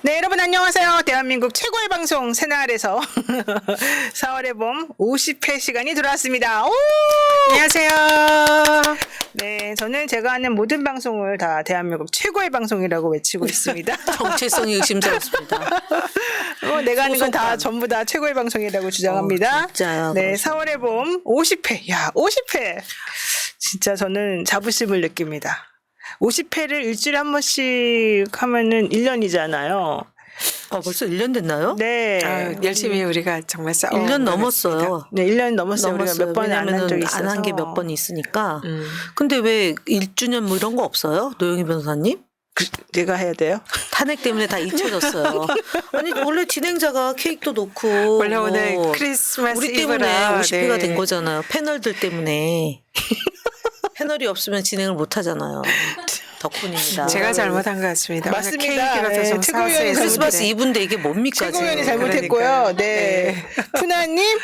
네, 여러분 안녕하세요. 대한민국 최고의 방송 새날에서 4월의 봄 50회 시간이 돌아왔습니다. 오! 안녕하세요. 네, 저는 제가 하는 모든 방송을 다 대한민국 최고의 방송이라고 외치고 있습니다. 정체성이 의심스럽습니다. 내가 하는 건 다 소속감. 전부 다 최고의 방송이라고 주장합니다. 진짜요? 네, 4월의 봄 50회. 야, 50회. 진짜 저는 자부심을 느낍니다. 50회를 일주일에 한 번씩 하면은 1년이잖아요. 벌써 1년 됐나요? 네. 열심히 우리가 정말 싸워. 1년 넘었어요. 네, 1년 넘었어요. 우리가 몇 번 안 한 적이 있어서. 안 한 게 몇 번 있으니까. 근데 왜 1주년 뭐 이런 거 없어요? 노영희 변호사님? 내가 해야 돼요? 탄핵 때문에 다 잊혀졌어요. 아니 원래 진행자가 케이크도 놓고 원래 뭐 오늘 크리스마스 우리 때문에 이브라, 50회가 네. 된 거잖아요. 패널들 때문에. 패널이 없으면 진행을 못 하잖아요. 덕분입니다. 제가 잘못한 것 같습니다. 맞습니다. 케이크라도 네, 좀 최고위원이 사왔어야 크리스마스 했는데. 이브인데 이게 뭡니까? 최고위원이 지금. 잘못했고요. 그러니까요. 네. 푸나님?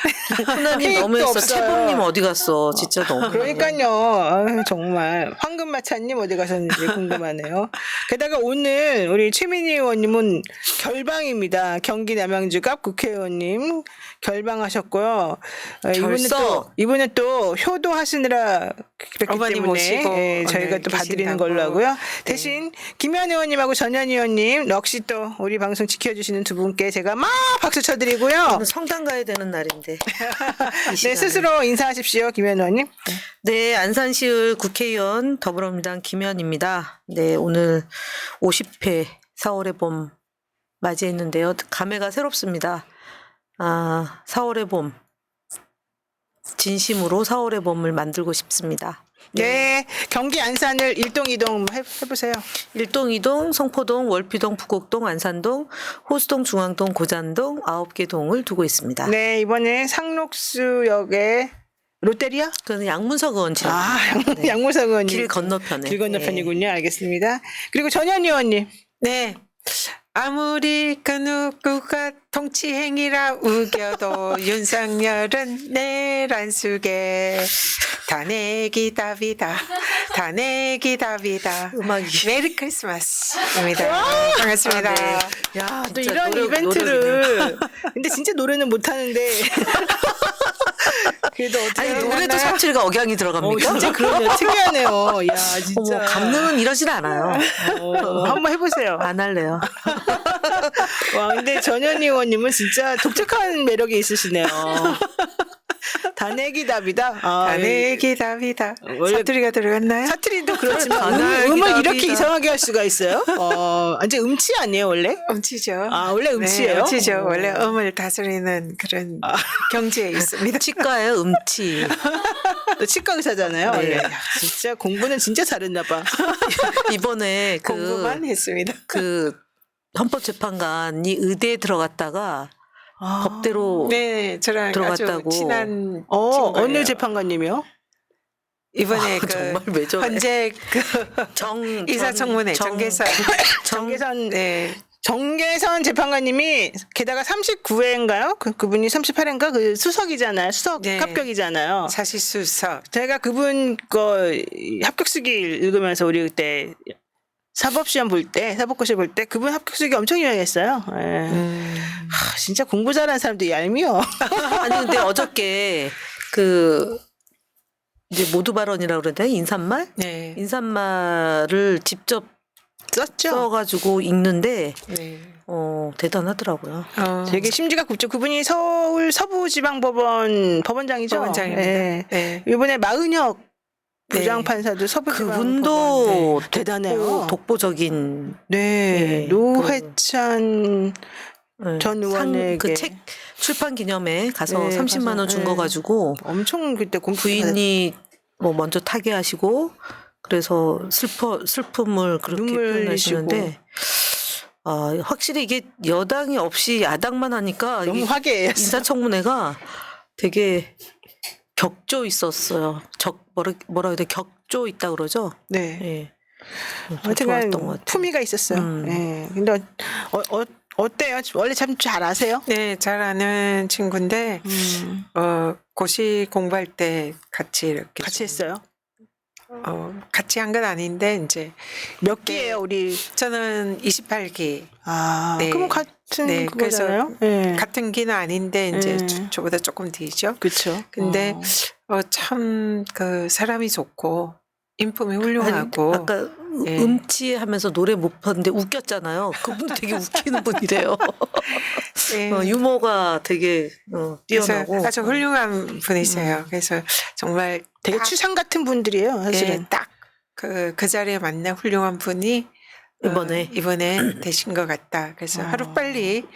하나님 케이크도 너무했어. 없어요. 채범님 어디 갔어? 진짜 너무. 그러니까요. 아유, 정말. 황금마차님 어디 가셨는지 궁금하네요. 게다가 오늘 우리 최민희 의원님은 결방입니다. 경기 남양주갑 국회의원님 결방하셨고요. 벌써? 이분은 또 효도하시느라 그랬기 어머니 때문에 모시고 예, 저희가 오늘 또 봐드리는 계신다고. 걸로 하고요. 네. 대신 김현 의원님하고 전현 의원님 역시 또 우리 방송 지켜주시는 두 분께 제가 막 박수 쳐드리고요. 오늘 성당 가야 되는 날인데. 이 네, 시간에. 스스로 인사하십시오, 김현 의원님. 네, 안산시을 국회의원 더불어민주당 김현입니다. 네, 오늘 50회 4월의 봄 맞이했는데요. 감회가 새롭습니다. 4월의 봄. 진심으로 4월의 봄을 만들고 싶습니다. 네, 경기 안산을 일동이동 해보세요. 일동, 성포동, 월피동, 부곡동, 안산동, 호수동, 중앙동, 고잔동 9개 동을 두고 있습니다. 네, 이번에 상록수역에 롯데리아? 그는 양문석 의원 지역. 양무석 의원님. 길 건너편에. 길 건너편이군요. 알겠습니다. 그리고 전현 의원님. 네. 아무리 그 누구가 통치행위라 우겨도 윤석열은 내란 속에 다내기 답이다. 다내기 답이다. 음악이. 메리 크리스마스입니다. 반갑습니다. 야, 또 진짜 이런 이벤트를. 근데 진짜 노래는 못하는데. 그래도 어떻게 아니, 하나? 노래도 사투리가 억양이 들어갑니까? 진짜 그러네요. 특이하네요. 야, 진짜. 어머, 강릉은 이러진 않아요. 한번 해보세요. 안 할래요. 와, 근데 전현 의원님은 진짜 독특한 매력이 있으시네요. 다내기 답이다. 다내기 답이다. 원래 사투리가 들어갔나요? 사투리도 그렇지만 다내기 음을 답이다. 이렇게 이상하게 할 수가 있어요? 완전 음치 아니에요, 원래? 음치죠. 원래 음치예요? 네, 음치죠. 원래 음을 다스리는 그런 경지에 있습니다. 치과에 음치. 또 치과 의사잖아요. 네. 원래. 야, 진짜 공부는 진짜 잘했나 봐. 이번에 공부만 했습니다. 그 헌법재판관이 의대에 들어갔다가 법대로 네, 저랑 들어갔다고. 아주 친한 어느 친구예요. 재판관님이요? 이번에 그 정말 왜 저래? 현재 그 이사청문회 정계선 네, 정계선 재판관님이 게다가 39회인가요? 그분이 38회인가? 그 수석이잖아요. 수석 네. 합격이잖아요. 사실수석 제가 그분 거 합격수기 읽으면서 우리 그때 사법시험 볼 때, 사법고시 볼 때 그분 합격수기 엄청 유행했어요. 예. 진짜 공부 잘하는 사람도 얄미워. 아니 근데 어저께 그 이제 모두 발언이라고 그러나요? 인사말? 네. 인사말을 직접 썼죠? 써가지고 읽는데 네. 대단하더라고요. 되게 심지가 굽죠. 그분이 서울 서부지방법원 법원장이죠. 법원장입니다. 예. 네. 이번에 마은혁 네. 부장판사도 서부지방법원. 그분도 대단해요. 독보적인 네, 네, 노회찬 전 의원에게 그책 출판 기념회 가서 네, 30만 원 준 거 네. 가지고 엄청 그때 부인이 뭐 먼저 타계하시고 그래서 슬픔을 그렇게 눈물 표현하시는데 확실히 이게 여당이 없이 야당만 하니까 너무 이게 화기애애했어. 인사청문회가 되게 격조 있었어요. 뭐라 해야 돼? 격조 있다 그러죠? 네. 예. 아무튼 좋았던 것 같아요. 품위가 있었어요. 음. 네. 근데 어때요? 원래 참 잘 아세요? 네, 잘 아는 친구인데 고시 공부할 때 같이 이렇게 같이 좀 했어요. 같이 한 건 아닌데 이제 몇 기예요, 우리? 저는 28기. 아, 네. 그럼 같은 네, 그거잖아요. 네. 같은 기는 아닌데 이제 네. 저보다 조금 뒤죠. 그렇죠. 근데 참 그 사람이 좋고 인품이 훌륭하고 아까 예. 음치하면서 노래 못 봤는데 웃겼잖아요. 그분 되게 웃기는 분이래요. 예. 유머가 되게 그래서 뛰어나고 아주 훌륭한 분이세요. 그래서 정말 되게 추상 같은 분들이에요, 사실은. 딱그 자리에 맞는 훌륭한 분이 이번에 되신 것 같다. 그래서 하루빨리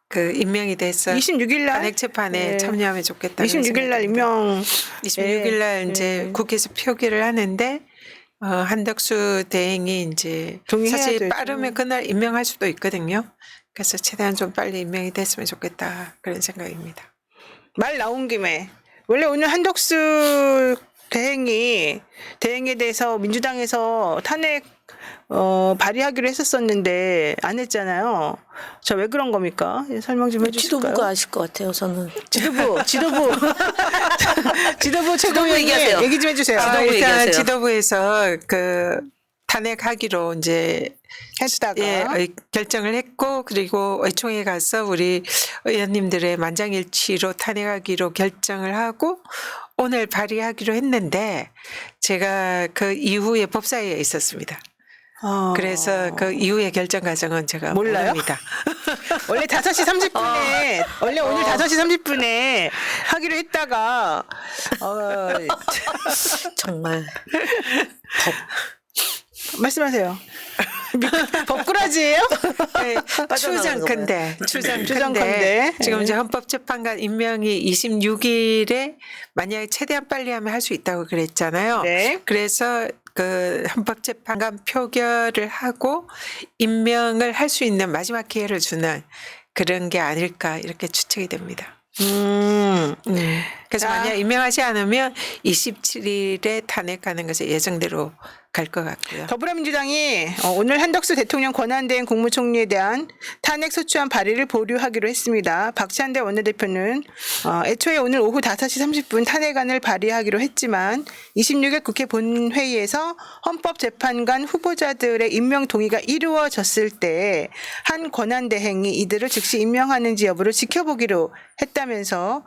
그 임명이 돼서 26일 날 탄핵 재판에 네. 참여하면 좋겠다. 26일 날 임명 26일 날 이제 국회에서 표기를 하는데 한덕수 대행이 이제 동의해야 사실 되죠. 빠르면 그날 임명할 수도 있거든요. 그래서 최대한 좀 빨리 임명이 됐으면 좋겠다 그런 생각입니다. 말 나온 김에 원래 오늘 한덕수 대행에 대해서 민주당에서 탄핵 발의하기로 했었었는데 안 했잖아요. 저 왜 그런 겁니까? 설명 좀 해주실까요? 지도부가 아실 것 같아요. 저는 지도부 지도부 최고위원님 얘기하세요. 얘기 좀 해주세요. 지도부 일단 얘기하세요. 지도부에서 그 탄핵하기로 이제 했다가 결정을 했고 그리고 의총에 가서 우리 의원님들의 만장일치로 탄핵하기로 결정을 하고 오늘 발의하기로 했는데 제가 그 이후에 법사위에 있었습니다. 그래서 그 이후의 결정 과정은 제가 몰라요? 모릅니다. 원래 5시 30분에 원래 오늘 5시 30분에 하기로 했다가 정말 말씀하세요. 법꾸라지예요? 네, 추정컨대 추정컨대. 지금 이제 헌법재판관 임명이 26일에 만약에 최대한 빨리 하면 할 수 있다고 그랬잖아요. 네. 그래서 그 헌법재판관 표결을 하고 임명을 할 수 있는 마지막 기회를 주는 그런 게 아닐까 이렇게 추측이 됩니다. 그래서 자. 만약 임명하지 않으면 27일에 탄핵하는 것이 예정대로 갈 것 같고요. 더불어민주당이 오늘 한덕수 대통령 권한대행 국무총리에 대한 탄핵 소추안 발의를 보류하기로 했습니다. 박찬대 원내대표는 애초에 오늘 오후 5시 30분 탄핵안을 발의하기로 했지만 26일 국회 본회의에서 헌법재판관 후보자들의 임명 동의가 이루어졌을 때 한 권한대행이 이들을 즉시 임명하는지 여부를 지켜보기로 했다면서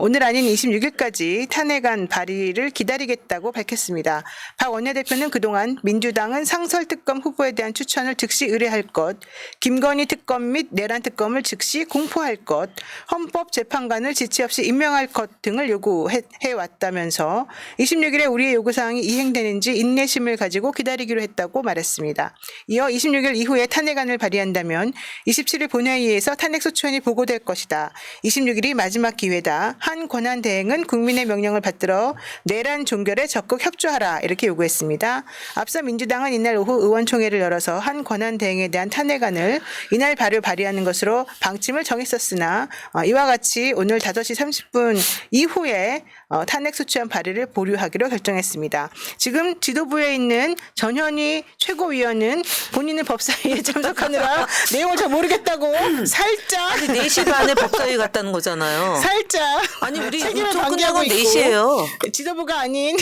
오늘 아닌 26일까지 탄핵안 발의를 기다리겠다고 밝혔습니다. 박 원내대표는 그동안 민주당은 상설특검 후보에 대한 추천을 즉시 의뢰할 것, 김건희 특검 및 내란 특검을 즉시 공포할 것, 헌법재판관을 지체 없이 임명할 것 등을 요구해왔다면서 26일에 우리의 요구사항이 이행되는지 인내심을 가지고 기다리기로 했다고 말했습니다. 이어 26일 이후에 탄핵안을 발의한다면 27일 본회의에서 탄핵소추안이 보고될 것이다. 26일이 마지막 기회다. 한 권한대행은 국민의 명령을 받들어 내란 종결에 적극 협조하라 이렇게 요구했습니다. 앞서 민주당은 이날 오후 의원총회를 열어서 한 권한대행에 대한 탄핵안을 이날 발의하는 것으로 방침을 정했었으나 이와 같이 오늘 5시 30분 이후에 탄핵소추안 발의를 보류하기로 결정했습니다. 지금 지도부에 있는 전현희 최고위원은 본인은 법사위에 참석하느라 내용을 잘 모르겠다고 살짝 아니 4시 반에 법사위 갔다는 거잖아요. 살짝 아니 우리 책임을 우통 방기하고 끝나고 있고 4시예요. 지도부가 아닌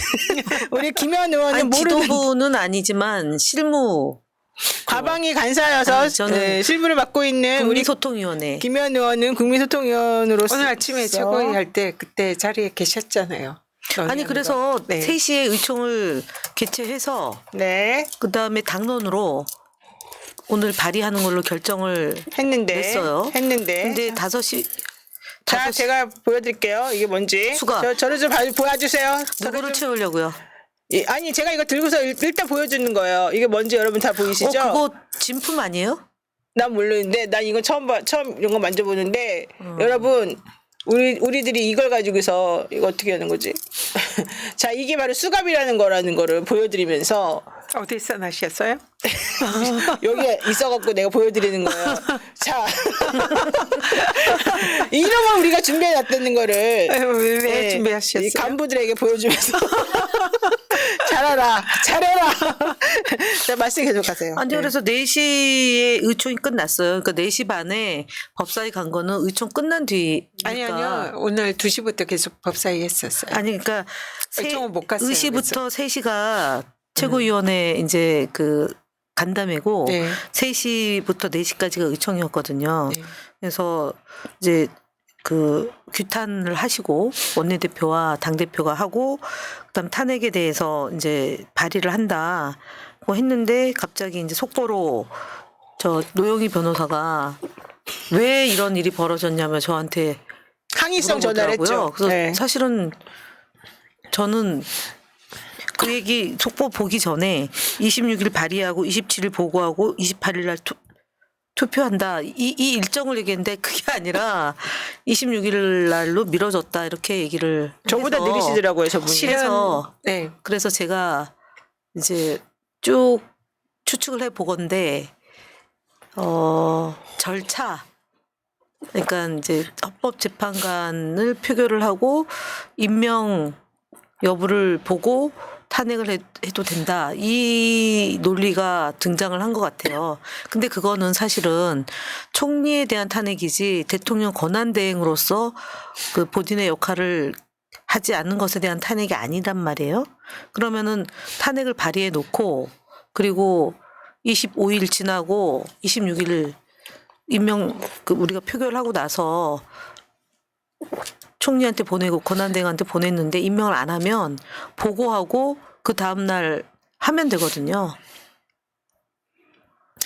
우리 김현 의원은 아니 모르는 지도부는 아니지만 실무 과방위 간사여서 아니, 저는 실무를 맡고 있는 우리 국민소통위원회 김현 의원은 국민소통위원으로서 오늘 아침에 최고위 할 때 그때 자리에 계셨잖아요. 아니 그래서 네. 3시에 의총을 개최해서 네 그다음에 당론으로 오늘 발의하는 걸로 결정을 했는데 냈어요. 근데 5시 자 제가 보여드릴게요. 이게 뭔지 수가. 저를 좀 보여주세요. 누구를 채우려고요? 아니 제가 이거 들고서 일단 보여주는 거예요. 이게 뭔지 여러분 다 보이시죠? 그거 진품 아니에요? 난 모르는데 난 이거 처음 이런 거 만져보는데 여러분 우리들이 이걸 가지고서 이거 어떻게 하는 거지? 자 이게 바로 수갑이라는 거를 보여드리면서 어디서 나셨어요? 여기에 있어갖고 내가 보여드리는 거예요. 자 이름을 우리가 준비해놨다는 거를 왜 이 준비하셨어요? 간부들에게 보여주면서 잘해라 자, 말씀 계속하세요. 아니 네. 그래서 4시에 의총이 끝났어요. 그러니까 4시 반에 법사위 간 거는 의총 끝난 뒤. 아니요. 오늘 2시부터 계속 법사위 했었어요. 아니 그러니까 의총은 못 갔어요. 의시부터 3시가 최고위원회 이제 그 간담회고 네. 3시부터 4시까지가 의총이었거든요. 네. 그래서 이제 그 규탄을 하시고 원내대표와 당대표가 하고 그다음 탄핵에 대해서 이제 발의를 한다고 했는데 갑자기 이제 속보로 저 노영희 변호사가 왜 이런 일이 벌어졌냐며 저한테 항의성 전화를 했죠. 물어보더라고요. 그래서 네. 사실은 저는 그 얘기 속보 보기 전에 26일 발의하고 27일 보고하고 28일 날 투표한다. 이 일정을 얘기했는데 그게 아니라 26일 날로 미뤄졌다. 이렇게 얘기를 저보다 해서 느리시더라고요, 저분이. 그래서 네. 그래서 제가 이제 쭉 추측을 해 보건데 절차 그러니까 이제 헌법재판관을 표결을 하고 임명 여부를 보고 탄핵을 해도 된다. 이 논리가 등장을 한 것 같아요. 근데 그거는 사실은 총리에 대한 탄핵이지 대통령 권한대행으로서 그 본인의 역할을 하지 않는 것에 대한 탄핵이 아니란 말이에요. 그러면은 탄핵을 발의해 놓고 그리고 25일 지나고 26일 임명 그 우리가 표결하고 나서 총리한테 보내고 권한대행한테 보냈는데 임명을 안 하면 보고하고 그 다음날 하면 되거든요.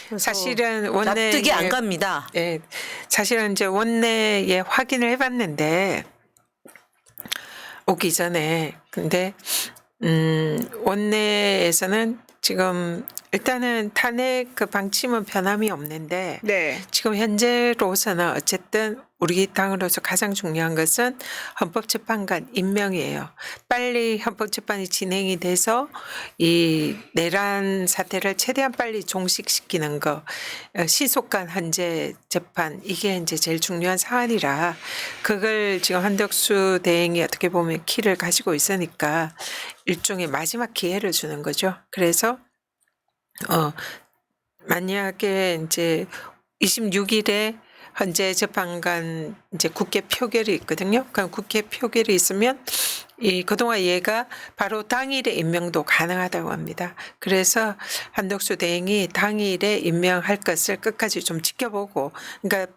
그래서 사실은 원내 납득이 안 갑니다. 네, 사실은 이제 원내에 확인을 해봤는데 오기 전에 근데 원내에서는 지금 일단은 탄핵 그 방침은 변함이 없는데 네. 지금 현재로서는 어쨌든 우리 당으로서 가장 중요한 것은 헌법재판관 임명이에요. 빨리 헌법재판이 진행이 돼서 이 내란 사태를 최대한 빨리 종식시키는 거, 신속한 헌재 재판 이게 이제 제일 중요한 사안이라 그걸 지금 한덕수 대행이 어떻게 보면 키를 가지고 있으니까 일종의 마지막 기회를 주는 거죠. 그래서 만약에 이제 26일에 헌재 재판관 이제 국회 표결이 있거든요. 그럼 국회 표결이 있으면 이 그동안 얘가 바로 당일에 임명도 가능하다고 합니다. 그래서 한덕수 대행이 당일에 임명할 것을 끝까지 좀 지켜보고, 그러니까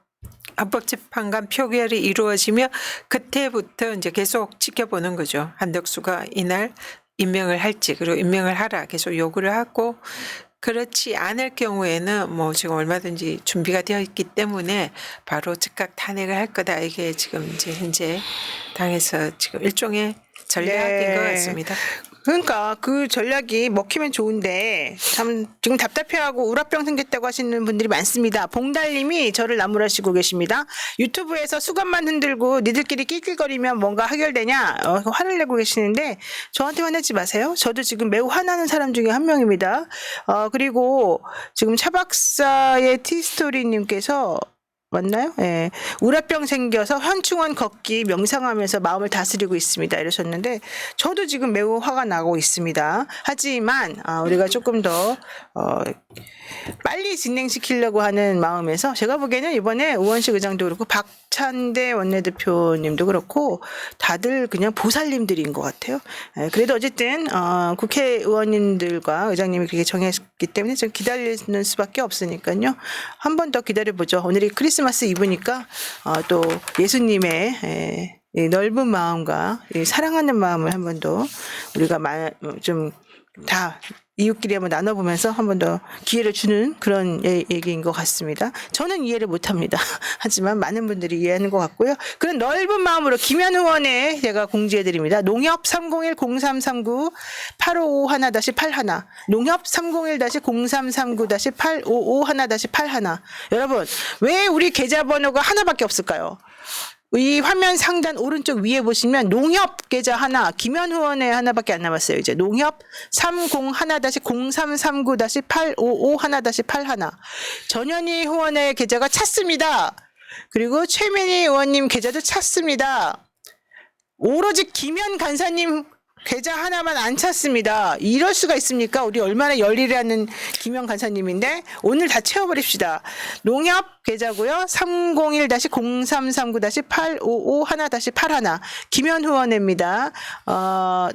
헌법재판관 표결이 이루어지면 그때부터 이제 계속 지켜보는 거죠. 한덕수가 이날 임명을 할지, 그리고 임명을 하라 계속 요구를 하고, 그렇지 않을 경우에는 뭐 지금 얼마든지 준비가 되어 있기 때문에 바로 즉각 탄핵을 할 거다. 이게 지금 이제 현재 당에서 지금 일종의 전략인 네. 것 같습니다. 그러니까 그 전략이 먹히면 좋은데 참 지금 답답해하고 우라병 생겼다고 하시는 분들이 많습니다. 봉달님이 저를 나무라시고 계십니다. 유튜브에서 수건만 흔들고 니들끼리 낄낄거리면 뭔가 해결되냐 화를 내고 계시는데 저한테 화내지 마세요. 저도 지금 매우 화나는 사람 중에 한 명입니다. 그리고 지금 차 박사의 티스토리님께서 맞나요? 예. 우라병 생겨서 현충원 걷기 명상하면서 마음을 다스리고 있습니다. 이러셨는데 저도 지금 매우 화가 나고 있습니다. 하지만 우리가 조금 더 빨리 진행시키려고 하는 마음에서 제가 보기에는 이번에 우원식 의장도 그렇고 박찬대 원내대표님도 그렇고 다들 그냥 보살님들인 것 같아요. 예. 그래도 어쨌든 국회의원님들과 의장님이 그렇게 정했기 때문에 좀 기다리는 수밖에 없으니까요. 한 번 더 기다려보죠. 오늘이 크리스마스 이브니까 또 예수님의 이 넓은 마음과 이 사랑하는 마음을 한 번 더 우리가 좀 다 이웃끼리 한번 나눠보면서 한 번 더 기회를 주는 그런 얘기인 것 같습니다. 저는 이해를 못합니다. 하지만 많은 분들이 이해하는 것 같고요. 그런 넓은 마음으로 김현 의원의 제가 공지해드립니다. 농협 301-0339-8551-81 농협 301-0339-8551-81 여러분 왜 우리 계좌번호가 하나밖에 없을까요? 이 화면 상단 오른쪽 위에 보시면 농협 계좌 하나, 김현 의원의 하나밖에 안 남았어요. 이제 농협 301-0339-8551-81 전현희 의원의 계좌가 찼습니다. 그리고 최민희 의원님 계좌도 찼습니다. 오로지 김현 간사님 계좌 하나만 안 찼습니다. 이럴 수가 있습니까? 우리 얼마나 열일하는 김영 간사님인데 오늘 다 채워버립시다. 농협 계좌고요. 301-0339-8551-81 김현후원입니다.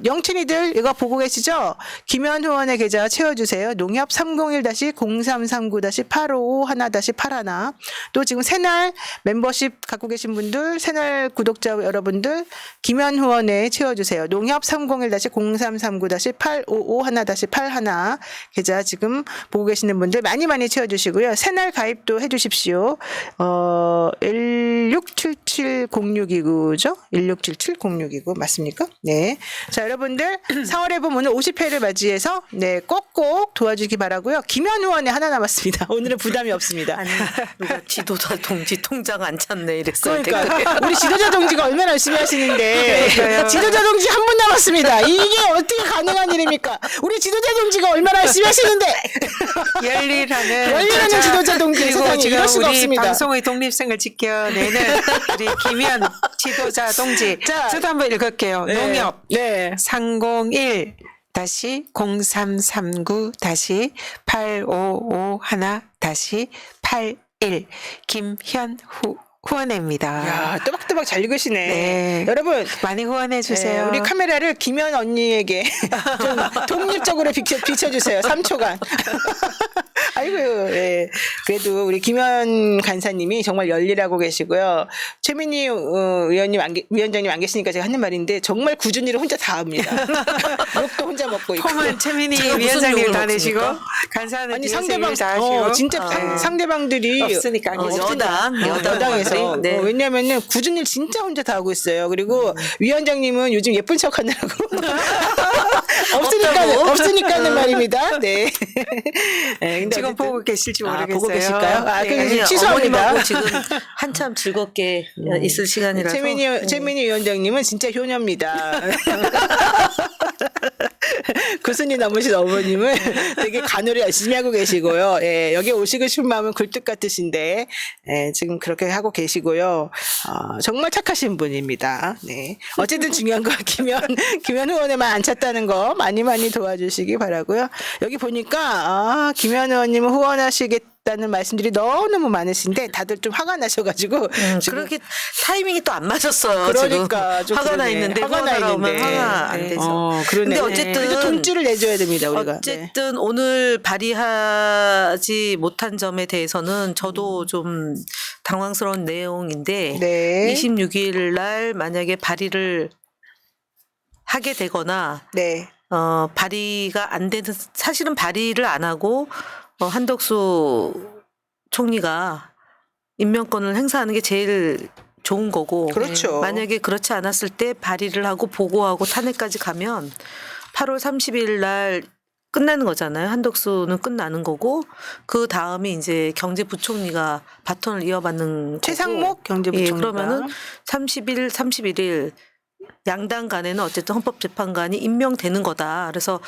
영친이들 이거 보고 계시죠? 김현후원의 계좌 채워주세요. 농협 301-0339-8551-81 또 지금 새날 멤버십 갖고 계신 분들 새날 구독자 여러분들 김현후원에 채워주세요. 농협 301-0339-8551-81 계좌 지금 보고 계시는 분들 많이 채워주시고요. 새날 가입도 해주십시오. 16770629죠? 16770629 맞습니까? 네. 자, 여러분들 4월에 보면 오늘 50회를 맞이해서 네, 꼭꼭 도와주기 바라고요. 김현우원에 하나 남았습니다. 오늘은 부담이 없습니다. 아니 누가 지도자 동지 통장 안 찾네 이랬어요. 그러니까 우리 지도자 동지가 얼마나 열심히 하시는데 지도자 동지 한 분 남았습니다. 이게 어떻게 가능한 일입니까? 우리 지도자 동지가 얼마나 열심히 하시는데 열일하는 지도자 동지 그리고 세상에 지금 이럴 수가 우리 없습니다. 방송의 독립성을 지켜내는 우리 김현 지도자 동지. 자, 저도 한번 읽을게요. 네. 농협 네. 301-0339-8551-81 김현후 후원입니다. 야, 또박또박 잘 읽으시네. 네. 여러분 많이 후원해 주세요. 네, 우리 카메라를 김현 언니에게 좀 독립적으로 비춰주세요. 3초간. 아이고, 예. 그래도 우리 김현 간사님이 정말 열일하고 계시고요. 최민희 위원장님 안 계시니까 제가 하는 말인데 정말 꾸준히 일을 혼자 다 합니다. 욕도 혼자 먹고 있고. 폼은 최민희 제가 무슨 위원장님 욕을 다 내시고 먹습니까? 간사는 아니 뒤에서 상대방 일 다 하시고 진짜 상대방들이 없으니까 안 계시죠. 여당에서 네. 왜냐면은 굳은 일 진짜 혼자 다 하고 있어요. 그리고 위원장님은 요즘 예쁜 척 하느라고 없으니까는 말입니다. 네. 네, 근데 지금 어쨌든 보고 계실지 모르겠어요. 보고 계실까요? 네. 그럼 아니, 취소합니다. 어머님하고 지금 한참 즐겁게 있을 시간이라서 최민희 위원장님은 진짜 효녀입니다. 구순이 넘으신 어머님은 되게 간호를 열심히 하고 계시고요. 예, 여기 오시고 싶은 마음은 굴뚝 같으신데 예, 지금 그렇게 하고 계시고요. 정말 착하신 분입니다. 네. 어쨌든 중요한 건 김현 의원에만 안 찼다는 거 많이 도와주시기 바라고요. 여기 보니까 김현 의원님은 후원하시겠다는 말씀들이 너무 많으신데 다들 좀 화가 나셔가지고 지금 그렇게 타이밍이 또 안 맞았어요. 그러니까 지금. 좀 화가 나 그러네. 있는데 화가 나 후원하러 오면 있는데. 화가 안 네. 되죠. 그러네. 근데 어쨌든 그래도 돈줄을 내줘야 됩니다 우리가. 어쨌든 오늘 발의하지 못한 점에 대해서는 저도 좀 당황스러운 내용인데 네. 26일 날 만약에 발의를 하게 되거나 네. 발의가 안 되는 사실은 발의를 안 하고 한덕수 총리가 임명권을 행사하는 게 제일 좋은 거고 그렇죠. 만약에 그렇지 않았을 때 발의를 하고 보고하고 탄핵까지 가면 8월 30일 날 끝나는 거잖아요. 한덕수는 끝나는 거고 그 다음이 이제 경제부총리가 바톤을 이어받는 거고. 최상목 경제부총리가. 그러면은 30일, 31일 양당 간에는 어쨌든 헌법재판관이 임명되는 거다. 그래서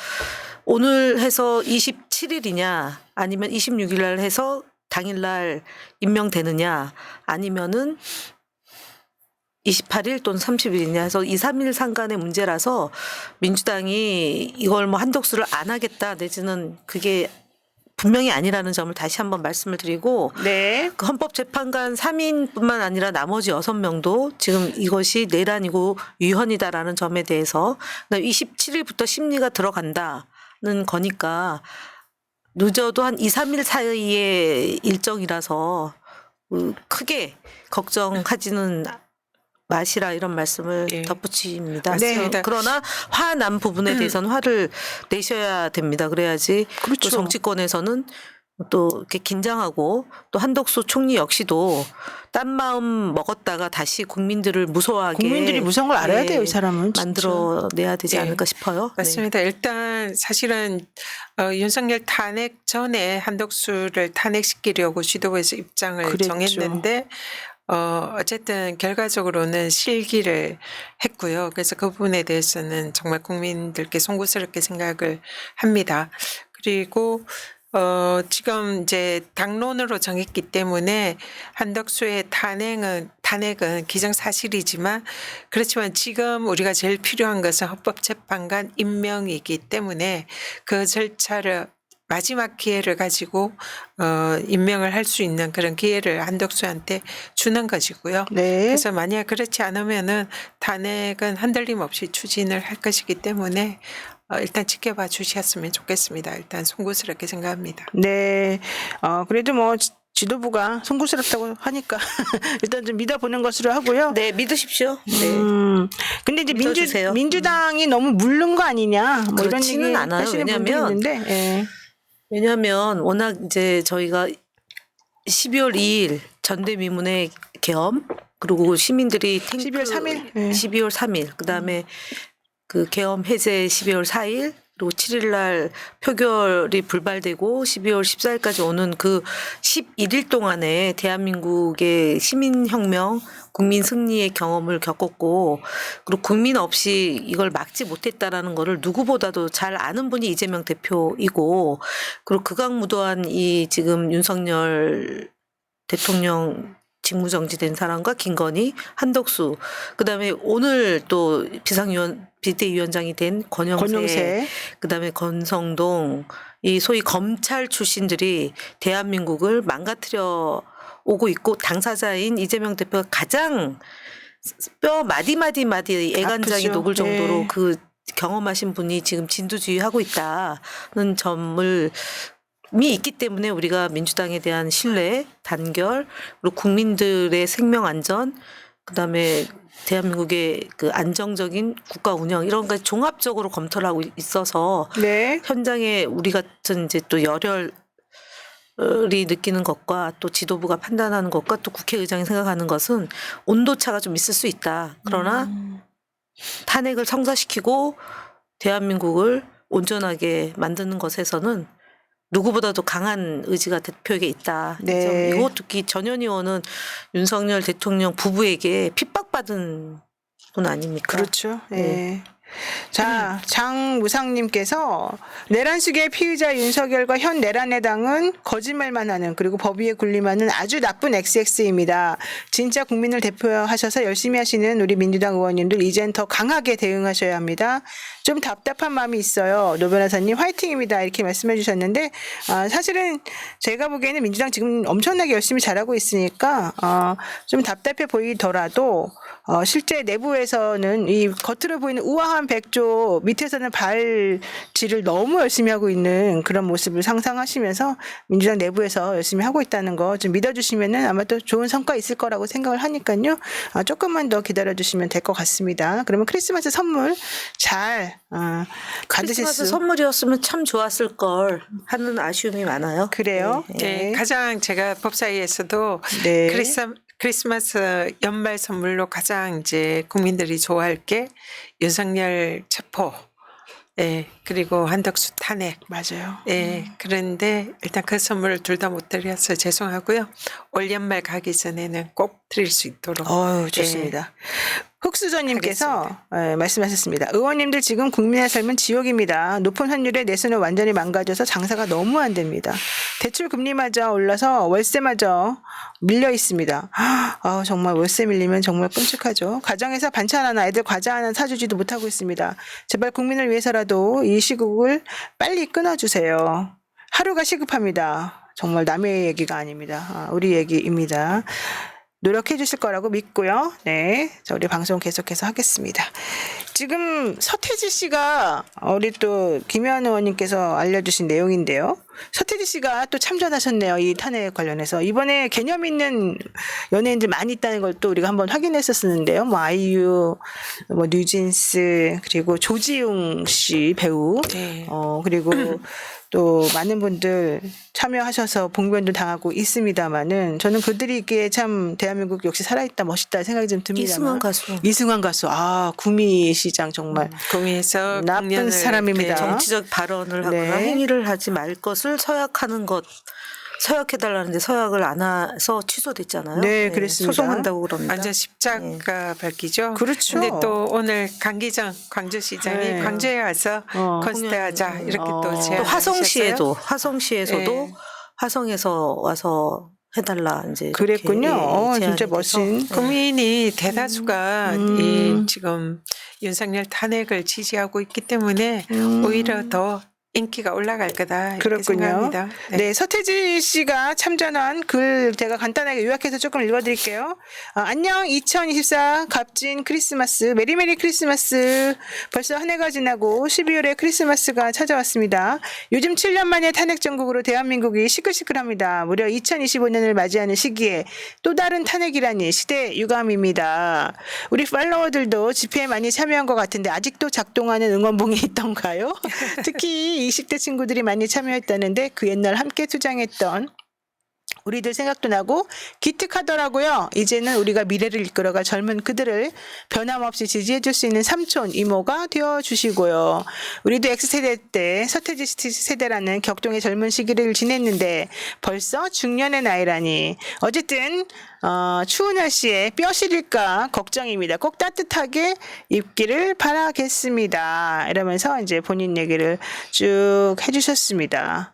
오늘 해서 27일이냐 아니면 26일 날 해서 당일날 임명되느냐 아니면은 28일 또는 30일이냐 해서 2, 3일 상간의 문제라서 민주당이 이걸 뭐 한덕수를 안 하겠다 내지는 그게 분명히 아니라는 점을 다시 한번 말씀을 드리고 네. 그 헌법재판관 3인뿐만 아니라 나머지 6명도 지금 이것이 내란이고 위헌이다라는 점에 대해서 27일부터 심리가 들어간다는 거니까 늦어도 한 2, 3일 사이의 일정이라서 크게 걱정하지는 마시라 이런 말씀을 예. 덧붙입니다. 맞습니다. 그러나 화난 부분에 대해서는 화를 내셔야 됩니다. 그래야지 그렇죠. 또 정치권에서는 또 이렇게 긴장하고 또 한덕수 총리 역시도 딴 마음 먹었다가 다시 국민들을 무서워하게 국민들이 무서운 걸 알아야 예, 돼요, 이 사람은. 진짜. 만들어내야 되지 예. 않을까 싶어요. 네. 맞습니다. 일단 사실은 윤석열 탄핵 전에 한덕수를 탄핵시키려고 지도부에서 입장을 그랬죠. 정했는데 어쨌든 결과적으로는 실기를 했고요. 그래서 그 부분에 대해서는 정말 국민들께 송구스럽게 생각을 합니다. 그리고 지금 이제 당론으로 정했기 때문에 한덕수의 탄핵은 탄핵은 기정사실이지만 그렇지만 지금 우리가 제일 필요한 것은 헌법재판관 임명이기 때문에 그 절차를 마지막 기회를 가지고 임명을 할 수 있는 그런 기회를 한덕수한테 주는 것이고요. 네. 그래서 만약 그렇지 않으면은 탄핵은 흔들림 없이 추진을 할 것이기 때문에 일단 지켜봐 주셨으면 좋겠습니다. 일단 송구스럽게 생각합니다. 네. 그래도 뭐 지도부가 송구스럽다고 하니까 일단 좀 믿어보는 것으로 하고요. 네, 믿으십시오. 네. 근데 이제 믿어주세요. 민주당이 너무 물른 거 아니냐 뭐 이런 그렇지는 얘기 않아요. 하시는 분도 왜냐하면 있는데 예. 왜냐하면 워낙 이제 저희가 12월 2일 전대미문회 계엄 그리고 시민들이 12월 3일? 네. 12월 3일 그다음에 그 계엄 해제 12월 4일 그리고 7일 날 표결이 불발되고 12월 14일까지 오는 그 11일 동안에 대한민국의 시민혁명, 국민 승리의 경험을 겪었고 그리고 국민 없이 이걸 막지 못했다라는 거를 누구보다도 잘 아는 분이 이재명 대표이고 그리고 극악무도한 이 지금 윤석열 대통령 직무정지된 사람과 김건희, 한덕수, 그다음에 오늘 또 비대위원장이 된 권영세, 그다음에 권성동, 이 소위 검찰 출신들이 대한민국을 망가뜨려 오고 있고 당사자인 이재명 대표가 가장 뼈 마디마디 애간장이 아프죠. 녹을 정도로 네. 그 경험하신 분이 지금 진두지휘하고 있다는 점을 미 있기 때문에 우리가 민주당에 대한 신뢰, 단결, 그리고 국민들의 생명 안전, 그다음에 대한민국의 그 안정적인 국가 운영 이런 걸 종합적으로 검토를 하고 있어서 네. 현장에 우리 같은 이제 또 열혈이 느끼는 것과 또 지도부가 판단하는 것과 또 국회의장이 생각하는 것은 온도차가 좀 있을 수 있다. 그러나 탄핵을 성사시키고 대한민국을 온전하게 만드는 것에서는 누구보다도 강한 의지가 대표에게 있다. 네. 이거 특히 전현 의원은 윤석열 대통령 부부에게 핍박받은 분 아닙니까? 그렇죠. 예. 네. 자, 장무상님께서 내란식의 피의자 윤석열과 현 내란해당은 거짓말만 하는 그리고 법 위에 군림하는 아주 나쁜 XX입니다. 진짜 국민을 대표하셔서 열심히 하시는 우리 민주당 의원님들 이젠 더 강하게 대응하셔야 합니다. 좀 답답한 마음이 있어요. 노 변호사님 화이팅입니다. 이렇게 말씀해 주셨는데 사실은 제가 보기에는 민주당 지금 엄청나게 열심히 잘하고 있으니까 좀 답답해 보이더라도 실제 내부에서는 이 겉으로 보이는 우아한 백조 밑에서는 발질을 너무 열심히 하고 있는 그런 모습을 상상하시면서 민주당 내부에서 열심히 하고 있다는 거 좀 믿어주시면은 아마 또 좋은 성과 있을 거라고 생각을 하니까요. 조금만 더 기다려주시면 될 것 같습니다. 그러면 크리스마스 선물 잘 받으실 크리스마스 수 선물이었으면 참 좋았을 걸 하는 아쉬움이 많아요. 그래요? 네, 가장 제가 법사위에서도 네. 크리스마스 연말 선물로 가장 이제 국민들이 좋아할 게 윤석열 체포, 예, 그리고 한덕수 탄핵. 맞아요. 예, 그런데 일단 그 선물을 둘 다 못 드려서 죄송하고요. 올 연말 가기 전에는 꼭 드릴 수 있도록. 좋습니다. 흑수저님께서 말씀하셨습니다. 의원님들 지금 국민의 삶은 지옥입니다. 높은 환율에 내수는 완전히 망가져서 장사가 너무 안 됩니다. 대출 금리마저 올라서 월세마저 밀려 있습니다. 정말 월세 밀리면 정말 끔찍하죠. 가정에서 반찬 하나 애들 과자 하나 사주지도 못하고 있습니다. 제발 국민을 위해서라도 이 시국을 빨리 끊어주세요. 하루가 시급합니다. 정말 남의 얘기가 아닙니다. 우리 얘기입니다. 노력해 주실 거라고 믿고요. 네. 자, 우리 방송 계속해서 하겠습니다. 지금 서태지 씨가 우리 또 김현 의원님께서 알려주신 내용인데요. 서태지 씨가 또 참전하셨네요. 이 탄핵 관련해서. 이번에 개념 있는 연예인들 많이 있다는 걸 또 우리가 한번 확인했었는데요. 뭐 아이유, 뭐 뉴진스, 그리고 조지웅 씨 배우. 네. 그리고 또 많은 분들 참여하셔서 봉변도 당하고 있습니다만은 저는 그들이 있기에 참 대한민국 역시 살아있다 멋있다 생각이 좀 듭니다만. 이승환 가수. 구미 시장 정말 구미에서 나쁜 사람입니다. 정치적 발언을 하거나 네. 행위를 하지 말 것을 서약하는 것. 서약해달라는데 서약을 안 해서 취소됐잖아요. 네, 그랬습니다. 소송한다고 그럽니다. 완전 십자가 밝기죠. 그렇죠. 근데 또 오늘 강기정 광주시장이 네. 광주에 와서 콘서트하자 이렇게 또 또 제안하셨어요. 화성시에서도 네. 화성에서 와서 해달라 이제 이렇게, 그랬군요. 예, 진짜 제안이 돼서. 멋진. 국민이 대다수가 이 지금 윤석열 탄핵을 지지하고 있기 때문에 오히려 더 인기가 올라갈 거다 이렇게 그렇군요. 생각합니다. 네, 서태지 씨가 참전한 글 제가 간단하게 요약해서 조금 읽어드릴게요. 안녕 2024 값진 크리스마스 메리메리 크리스마스. 벌써 한 해가 지나고 12월에 크리스마스가 찾아왔습니다. 요즘 7년 만에 탄핵 정국으로 대한민국이 시끌시끌합니다. 무려 2025년을 맞이하는 시기에 또 다른 탄핵이라니 시대 유감입니다. 우리 팔로워들도 집회에 많이 참여한 것 같은데 아직도 작동하는 응원봉이 있던가요? 특히 20대 친구들이 많이 참여했다는데 그 옛날 함께 투쟁했던 우리들 생각도 나고 기특하더라고요. 이제는 우리가 미래를 이끌어갈 젊은 그들을 변함없이 지지해줄 수 있는 삼촌, 이모가 되어주시고요. 우리도 X세대 때 서태지 세대라는 격동의 젊은 시기를 지냈는데 벌써 중년의 나이라니. 어쨌든 추운 날씨에 뼈 시릴까 걱정입니다. 꼭 따뜻하게 입기를 바라겠습니다. 이러면서 이제 본인 얘기를 쭉 해주셨습니다.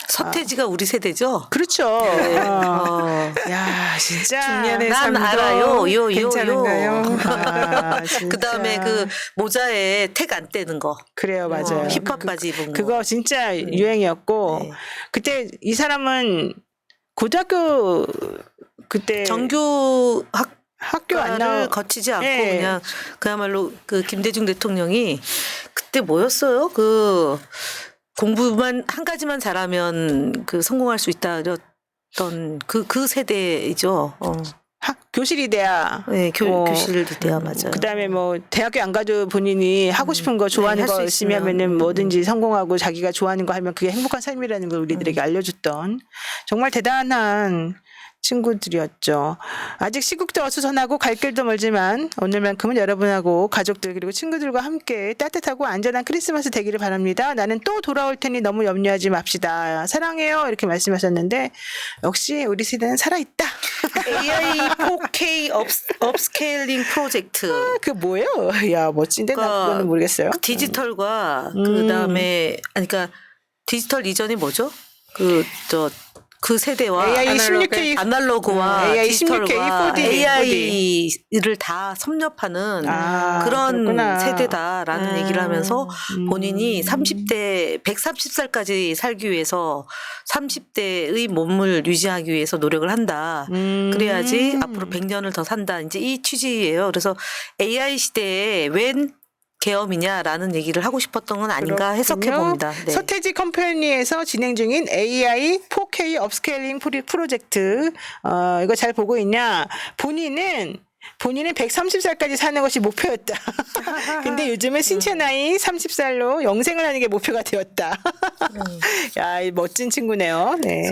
서태지가 우리 세대죠. 그렇죠. 야, 진짜. 중년의 난 삶도 알아요. 요. 괜찮은가요? 진짜. 그 다음에 그 모자에 택 안 떼는 거. 그래요, 맞아요. 힙합 바지 입은 거. 그거 진짜 유행이었고 네. 그때 이 사람은 고등학교 그때 정규 학교 안 학과를 나와 거치지 않고 네. 그냥 그야말로 그 김대중 대통령이 그때 뭐였어요? 그 공부만 한 가지만 잘하면 그 성공할 수 있다 이랬던 그 세대이죠. 교실이 돼야 네, 교실도 돼야 맞아요. 그다음에 뭐 대학교 안 가도 본인이 하고 싶은 거 좋아하는 네, 할수 거 열심히 있으면. 하면은 뭐든지 성공하고 자기가 좋아하는 거 하면 그게 행복한 삶이라는 걸 우리들에게 알려줬던 정말 대단한 친구들이었죠. 아직 시국도 어수선하고 갈 길도 멀지만 오늘만큼은 여러분하고 가족들 그리고 친구들과 함께 따뜻하고 안전한 크리스마스 되기를 바랍니다. 나는 또 돌아올 테니 너무 염려하지 맙시다. 사랑해요. 이렇게 말씀하셨는데 역시 우리 세대는 살아있다. AI 4K 업스케일링 프로젝트. 그 뭐예요? 야 멋진데 나 그러니까 그거는 모르겠어요. 디지털과 그다음에 아니 그러니까 디지털 이전이 뭐죠? 그 세대와 AI 16K 아날로그와 AI 디지털과 16K 4D. AI를 다 섭렵하는 그런 그렇구나. 세대다라는 얘기를 하면서 본인이 30대 130살까지 살기 위해서 30대의 몸을 유지하기 위해서 노력을 한다. 그래야지 앞으로 100년을 더 산다. 이제 이 취지예요. 그래서 AI 시대에 웬 계엄이냐라는 얘기를 하고 싶었던 건 아닌가 해석해 봅니다. 네. 서태지 컴퍼니에서 진행 중인 AI 4K 업스케일링 프로젝트 이거 잘 보고 있냐? 본인은 130살까지 사는 것이 목표였다. 근데 요즘은 신체 나이 30살로 영생을 하는 게 목표가 되었다. 야, 이 멋진 친구네요. 네.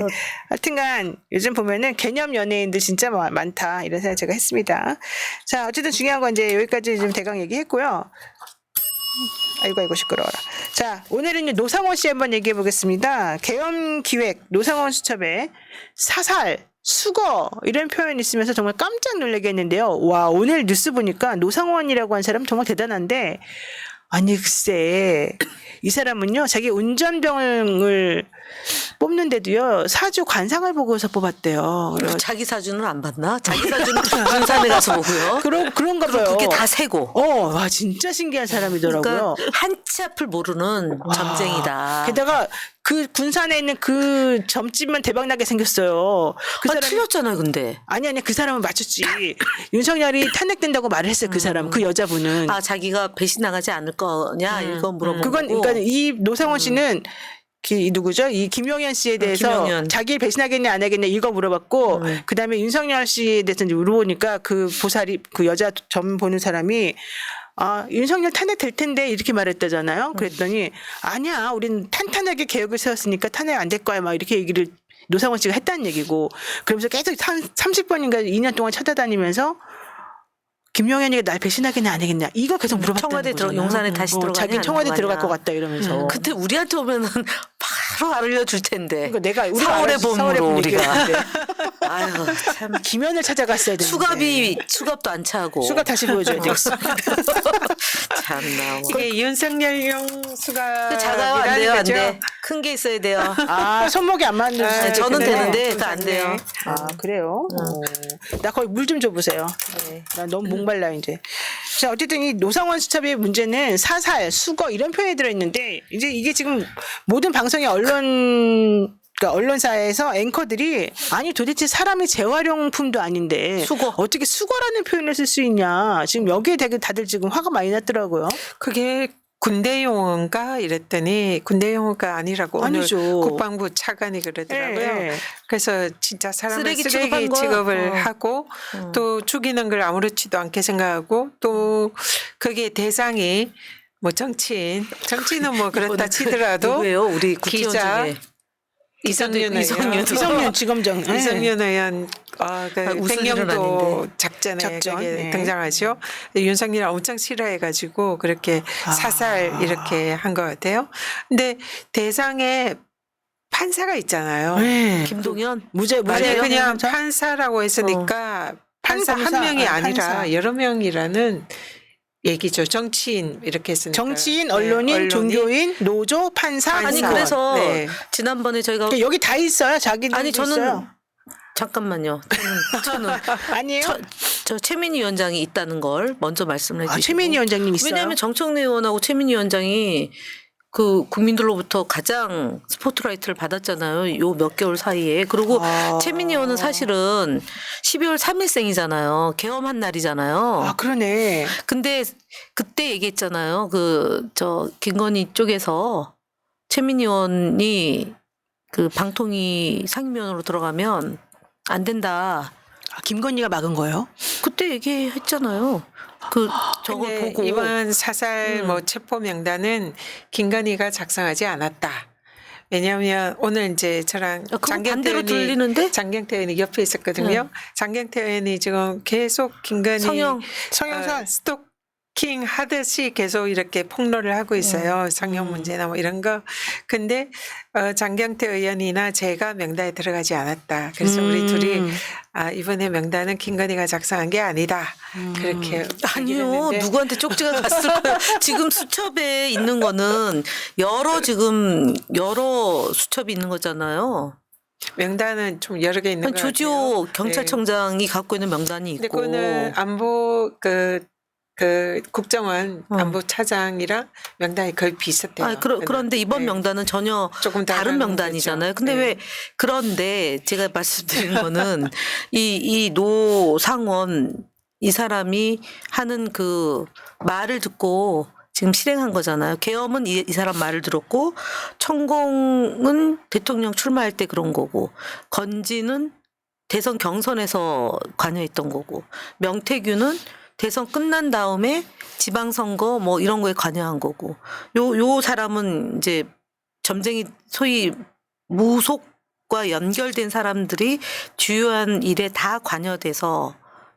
하여튼간 요즘 보면은 개념 연예인들 진짜 많다. 이런 생각 제가 했습니다. 자, 어쨌든 중요한 건 이제 여기까지 좀 대강 얘기했고요. 아이고 시끄러워라. 자, 오늘은 노상원 씨 한번 얘기해 보겠습니다. 계엄 기획 노상원 수첩에 사살 수거 이런 표현이 있으면서 정말 깜짝 놀라게 했는데요. 와, 오늘 뉴스 보니까 노상원이라고 한 사람 정말 대단한데 아니 글쎄 이 사람은요 자기 운전병을 뽑는데도요 사주 관상을 보고서 뽑았대요. 자기 사주는 안 봤나? 자기 사주는 군산에 가서 보고요. 그런가 봐요. 그게 다 세고. 와 진짜 신기한 사람이더라고요. 그러니까 한치 앞을 모르는 점쟁이다. 게다가 그 군산에 있는 그 점집만 대박나게 생겼어요. 그 사람 틀렸잖아요, 근데. 아니 그 사람은 맞췄지. 윤석열이 탄핵된다고 말을 했어요. 그 사람 그 여자분은. 자기가 배신당하지 않을 거냐 이거 물어보고. 그건 그러니까 이 노상원 씨는 이 누구죠? 이 김용현 씨에 대해서 김용현. 자기를 배신하겠냐 안 하겠냐 이거 물어봤고 그다음에 윤석열 씨에 대해서 이제 물어보니까 그 보살이 그 여자 점 보는 사람이 윤석열 탄핵 될 텐데 이렇게 말했다잖아요. 그랬더니 아니야, 우린 탄탄하게 계획을 세웠으니까 탄핵 안 될 거야 막 이렇게 얘기를 노상원 씨가 했다는 얘기고 그러면서 계속 30번인가 2년 동안 찾아다니면서 김용현이가 날 배신하겠냐 안 하겠냐 이거 계속 물어봤다는 청와대 거잖아요. 용산에 다시 들어가냐 자기는 안 청와대 들어갈 들어가냐. 것 같다 이러면서. 그때 우리한테 오면은 바로 알려줄 텐데. 그러니까 내가 우리가 4월의 알아서 4월의 봄으로 봄 우리가. 얘기했는데. 아유 참 김현을 찾아갔어야 되는데. 수갑도 안 차고. 수갑 다시 보여줘야 되겠어. 참나. 이게 윤석열용 수가 그 작아요 안 돼요 안 돼. 큰 게 있어야 돼요. 아 손목이 안 맞는. 아, 저는 그래. 되는데 그거 안 돼요. 아 그래요? 나 거의 물 좀 줘보세요. 네. 나 너무 목말라 이제. 자 어쨌든 이 노상원 수첩의 문제는 사살, 수거 이런 표현이 들어있는데 이제 이게 지금 모든 방송의 그러니까 언론사에서 앵커들이 아니 도대체 사람이 재활용품도 아닌데 수거. 어떻게 수거라는 표현을 쓸 수 있냐 지금 여기에 되게 다들 지금 화가 많이 났더라고요. 그게 군대 용어인가 이랬더니 군대 용어가 아니라고 아니죠. 오늘 국방부 차관이 그러더라고요. 예. 그래서 진짜 사람을 쓰레기 쓰레기 취급한 거야. 취급을 하고 또 죽이는 걸 아무렇지도 않게 생각하고 또 그게 대상이 뭐 정치인은 뭐 그렇다 치더라도 누구예요? 우리 국회의원 기자 중에. 이성윤 이성윤. 의원 이성윤 지검장. 예. 이성윤 의원 그 웃을 일은 백령도 아닌데. 작전에 작전, 거기에 네. 등장하죠. 윤석열 엄청 싫어해가지고 그렇게 사살 이렇게 한 것 같아요. 근데 대상에 판사가 있잖아요. 네. 김동연. 무죄 아니 무죄 그냥 판사라고 했으니까 판사 한 판검사, 명이 아, 아니라 판사. 여러 명이라는 얘기죠. 정치인 이렇게 했으니까. 정치인, 네, 언론인, 종교인, 노조, 판사. 아니 판사. 그래서 네. 지난번에 저희가 그러니까 여기 다 있어요. 자기들 아니 저는 있어요. 잠깐만요. 저는 아니에요? 저 최민희 위원장이 있다는 걸 먼저 말씀을 해주시고. 최민희 위원장님 있어요. 왜냐하면 정청래 의원하고 최민희 위원장이 그 국민들로부터 가장 스포트라이트를 받았잖아요. 요 몇 개월 사이에. 그리고 최민희 의원은 사실은 12월 3일생이잖아요. 개엄한 날이잖아요. 아 그러네. 근데 그때 얘기했잖아요. 김건희 쪽에서 최민희 의원이 그 방통위 상임위원으로 들어가면 안 된다. 아, 김건희가 막은 거예요? 그때 얘기했잖아요. 저걸 근데 보고 이번 사살 뭐 체포 명단은 김건희가 작성하지 않았다. 왜냐하면 오늘 이제 저랑 그거 반대로 들리는데? 장경태 의원이 옆에 있었거든요. 장경태 의원이 지금 계속 김건희 성형설. 스토킹 하듯이 계속 이렇게 폭로를 하고 있어요. 성형 문제나 뭐 이런 거. 근데 장경태 의원이나 제가 명단에 들어가지 않았다. 그래서 우리 둘이 이번에 명단은 김건희가 작성한 게 아니다. 그렇게 아니요. 얘기를 했는데 누구한테 쪽지가 갔을 거예요. 지금 수첩에 있는 거는 여러 수첩이 있는 거잖아요. 명단은 좀 여러 개 있는 것 같아요. 조지호 경찰청장이 갖고 있는 명단이 근데 있고. 그거는 안보 국정원 안보차장이랑 명단이 거의 비슷해요. 그런데 이번 네. 명단은 전혀 조금 다른 명단이잖아요. 거죠. 근데 네. 왜 그런데 제가 말씀드리는 거는 이 노상원 이 사람이 하는 그 말을 듣고 지금 실행한 거잖아요. 계엄은 이 사람 말을 들었고 천공은 대통령 출마할 때 그런 거고 건지는 대선 경선에서 관여했던 거고 명태균은 대선 끝난 다음에 지방선거 뭐 이런 거에 관여한 거고 요 사람은 이제 점쟁이 소위 무속과 연결된 사람들이 주요한 일에 다 관여돼서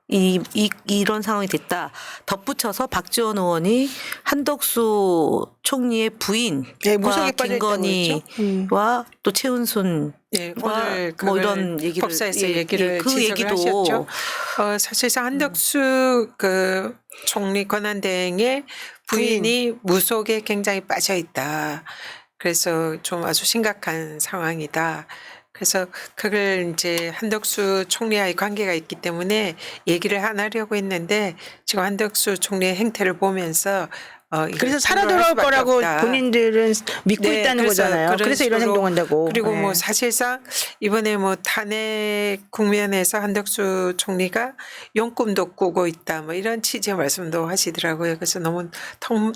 이런 상황이 됐다. 덧붙여서 박지원 의원이 한덕수 총리의 부인과 무속에 빠져있다고 김건희와 또 최은순 네, 오늘 뭐 이런 얘기를 법사에서 얘기를 그 지적을 얘기도 하셨죠. 사실상 한덕수 그 총리 권한대행의 부인이 무속에 굉장히 빠져 있다. 그래서 좀 아주 심각한 상황이다. 그래서 그걸 이제 한덕수 총리와의 관계가 있기 때문에 얘기를 안 하려고 했는데 지금 한덕수 총리의 행태를 보면서 그래서 살아 돌아올 거라고 본인들은 믿고 네, 있다는 거잖아요. 그래서 이런 식으로 행동한다고. 그리고 네. 뭐 사실상 이번에 뭐 탄핵 국면에서 한덕수 총리가 용꿈도 꾸고 있다 뭐 이런 취지의 말씀도 하시더라고요. 그래서 너무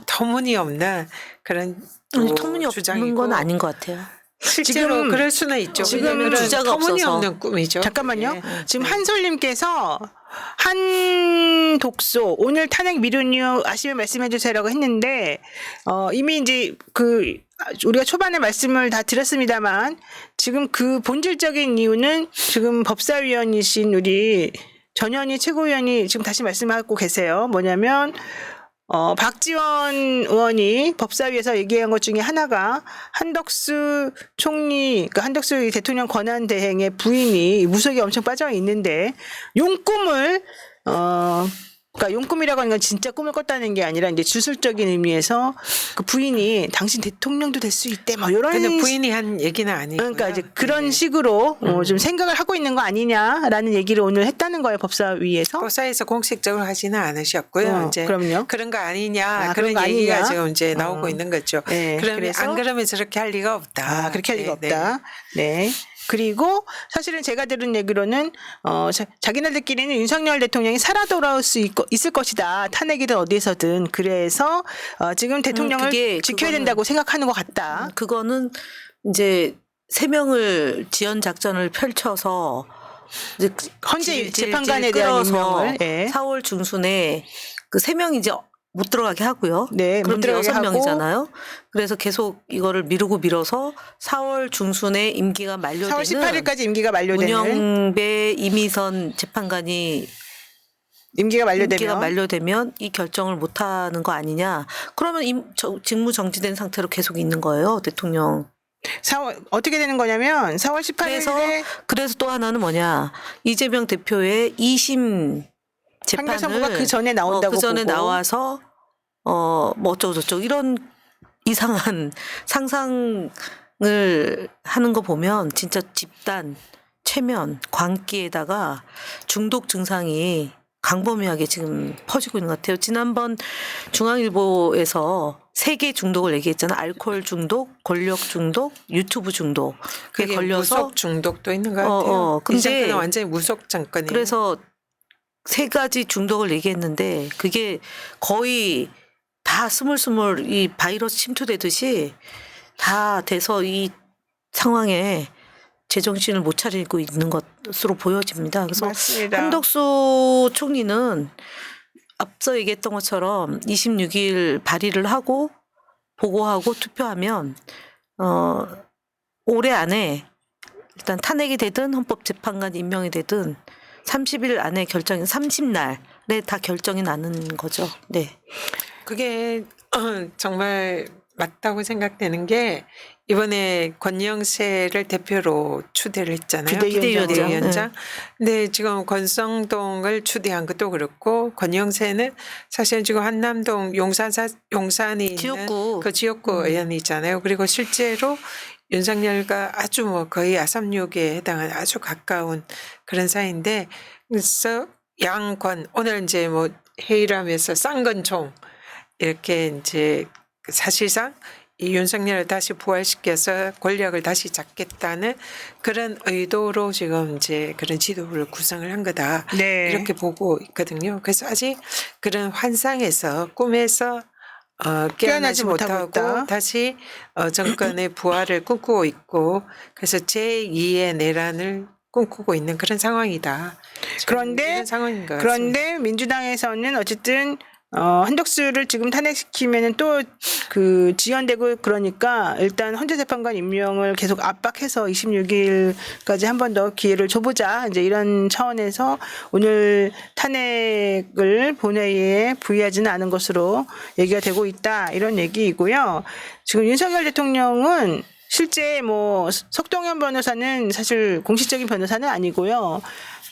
터무니없는 그런 터무니없는 주장이고 건 아닌 것 같아요. 실제로 지금- 그럴 수는 있죠. 지금 왜냐면은 주자가 터무니없는 꿈이죠. 잠깐만요. 네. 지금 한솔님께서 한독소 오늘 탄핵 미룬 이유 아시면 말씀해 주세요라고 했는데 이미 이제 우리가 초반에 말씀을 다 드렸습니다만 지금 그 본질적인 이유는 지금 법사위원이신 우리 전현희 최고위원이 지금 다시 말씀하고 계세요. 뭐냐면 박지원 의원이 법사위에서 얘기한 것 중에 하나가 한덕수 총리, 그러니까 한덕수 대통령 권한 대행의 부인이 무속에 엄청 빠져 있는데 용꿈을 그러니까 용꿈이라고 하는 건 진짜 꿈을 꿨다는 게 아니라 이제 주술적인 의미에서 그 부인이 당신 대통령도 될 수 있대, 뭐 이런. 근데 부인이 한 얘기는 아니고. 그러니까 이제 그런 식으로 좀 생각을 하고 있는 거 아니냐라는 얘기를 오늘 했다는 거예요, 법사위에서. 법사에서 공식적으로 하지는 않으셨고요. 이제 그럼요. 그런 거 아니냐, 아, 그런 그런 거 얘기가 아니냐? 지금 이제 나오고 있는 거죠. 네, 그러면 그래서- 안 그러면 저렇게 할 리가 없다. 아, 그렇게 할 리가 네, 네. 없다. 네. 그리고 사실은 제가 들은 얘기로는 자기네들끼리는 윤석열 대통령이 살아 돌아올 수 있을 것이다. 탄핵이든 어디에서든. 그래서 지금 대통령을 지켜야 된다고 생각하는 것 같다. 그거는 이제 3명을 지연 작전을 펼쳐서 이제 헌재 재판관에 대한 끌어서 임명을. 예. 4월 중순에 그 3명이 이제 못 들어가게 하고요. 네, 그럼 못 들어가게 6명이잖아요. 그래서 계속 이거를 밀어서 4월 중순에 임기가 4월 만료되는 18일까지 임기가 만료되는. 문영배 이미선 재판관이 임기가 임기가 만료되면 이 결정을 못 하는 거 아니냐. 그러면 직무 정지된 상태로 계속 있는 거예요, 대통령. 4월 어떻게 되는 거냐면 4월 18일에 그래서 또 하나는 뭐냐. 이재명 대표의 2심 재판을 판결선고가 그 전에 나온다고 그 전에 보고. 나와서 뭐 어쩌고 저쩌고 이런 이상한 상상을 하는 거 보면 진짜 집단 최면 광기에다가 중독 증상이 광범위하게 지금 퍼지고 있는 것 같아요. 지난번 중앙일보에서 3개 중독을 얘기했잖아. 알코올 중독, 권력 중독, 유튜브 중독. 그게 걸려서 무속 중독도 있는 것 같아요. 근데 이 정권은 완전히 무속 정권이에요. 그래서 3가지 중독을 얘기했는데 그게 거의 다 스물스물 이 바이러스 침투되듯이 다 돼서 이 상황에 제정신을 못 차리고 있는 것으로 보여집니다. 그래서 맞습니다. 한덕수 총리는 앞서 얘기했던 것처럼 26일 발의를 하고 보고하고 투표하면 올해 안에 일단 탄핵이 되든 헌법재판관 임명이 되든 30일 안에 30날에 다 결정이 나는 거죠. 네. 그게 정말 맞다고 생각되는 게 이번에 권영세를 대표로 추대를 했잖아요. 비대위원장. 근데 지금 권성동을 추대한 것도 그렇고 권영세는 사실 지금 한남동 용산이 있는 지역구. 그 지역구 의원이잖아요. 그리고 실제로 윤석열과 아주 뭐 거의 아삼육에 해당하는 아주 가까운 그런 사이인데 그래서 양권 오늘 이제 뭐 회의를 하면서 쌍권총 이렇게 이제 사실상 이 윤석열을 다시 부활시켜서 권력을 다시 잡겠다는 그런 의도로 지금 이제 그런 지도부를 구성을 한 거다. 네. 이렇게 보고 있거든요. 그래서 아직 그런 환상에서 꿈에서 깨어나지 못하고 있다. 다시 정권의 부활을 꿈꾸고 있고 그래서 제2의 내란을 꿈꾸고 있는 그런 상황이다. 그런데 이런 상황인 것 같습니다. 그런데 민주당에서는 어쨌든 한덕수를 지금 탄핵시키면은 또 그 지연되고 그러니까 일단 헌재재판관 임명을 계속 압박해서 26일까지 한 번 더 기회를 줘보자. 이제 이런 차원에서 오늘 탄핵을 본회의에 부의하지는 않은 것으로 얘기가 되고 있다. 이런 얘기이고요. 지금 윤석열 대통령은 실제 뭐 석동현 변호사는 사실 공식적인 변호사는 아니고요.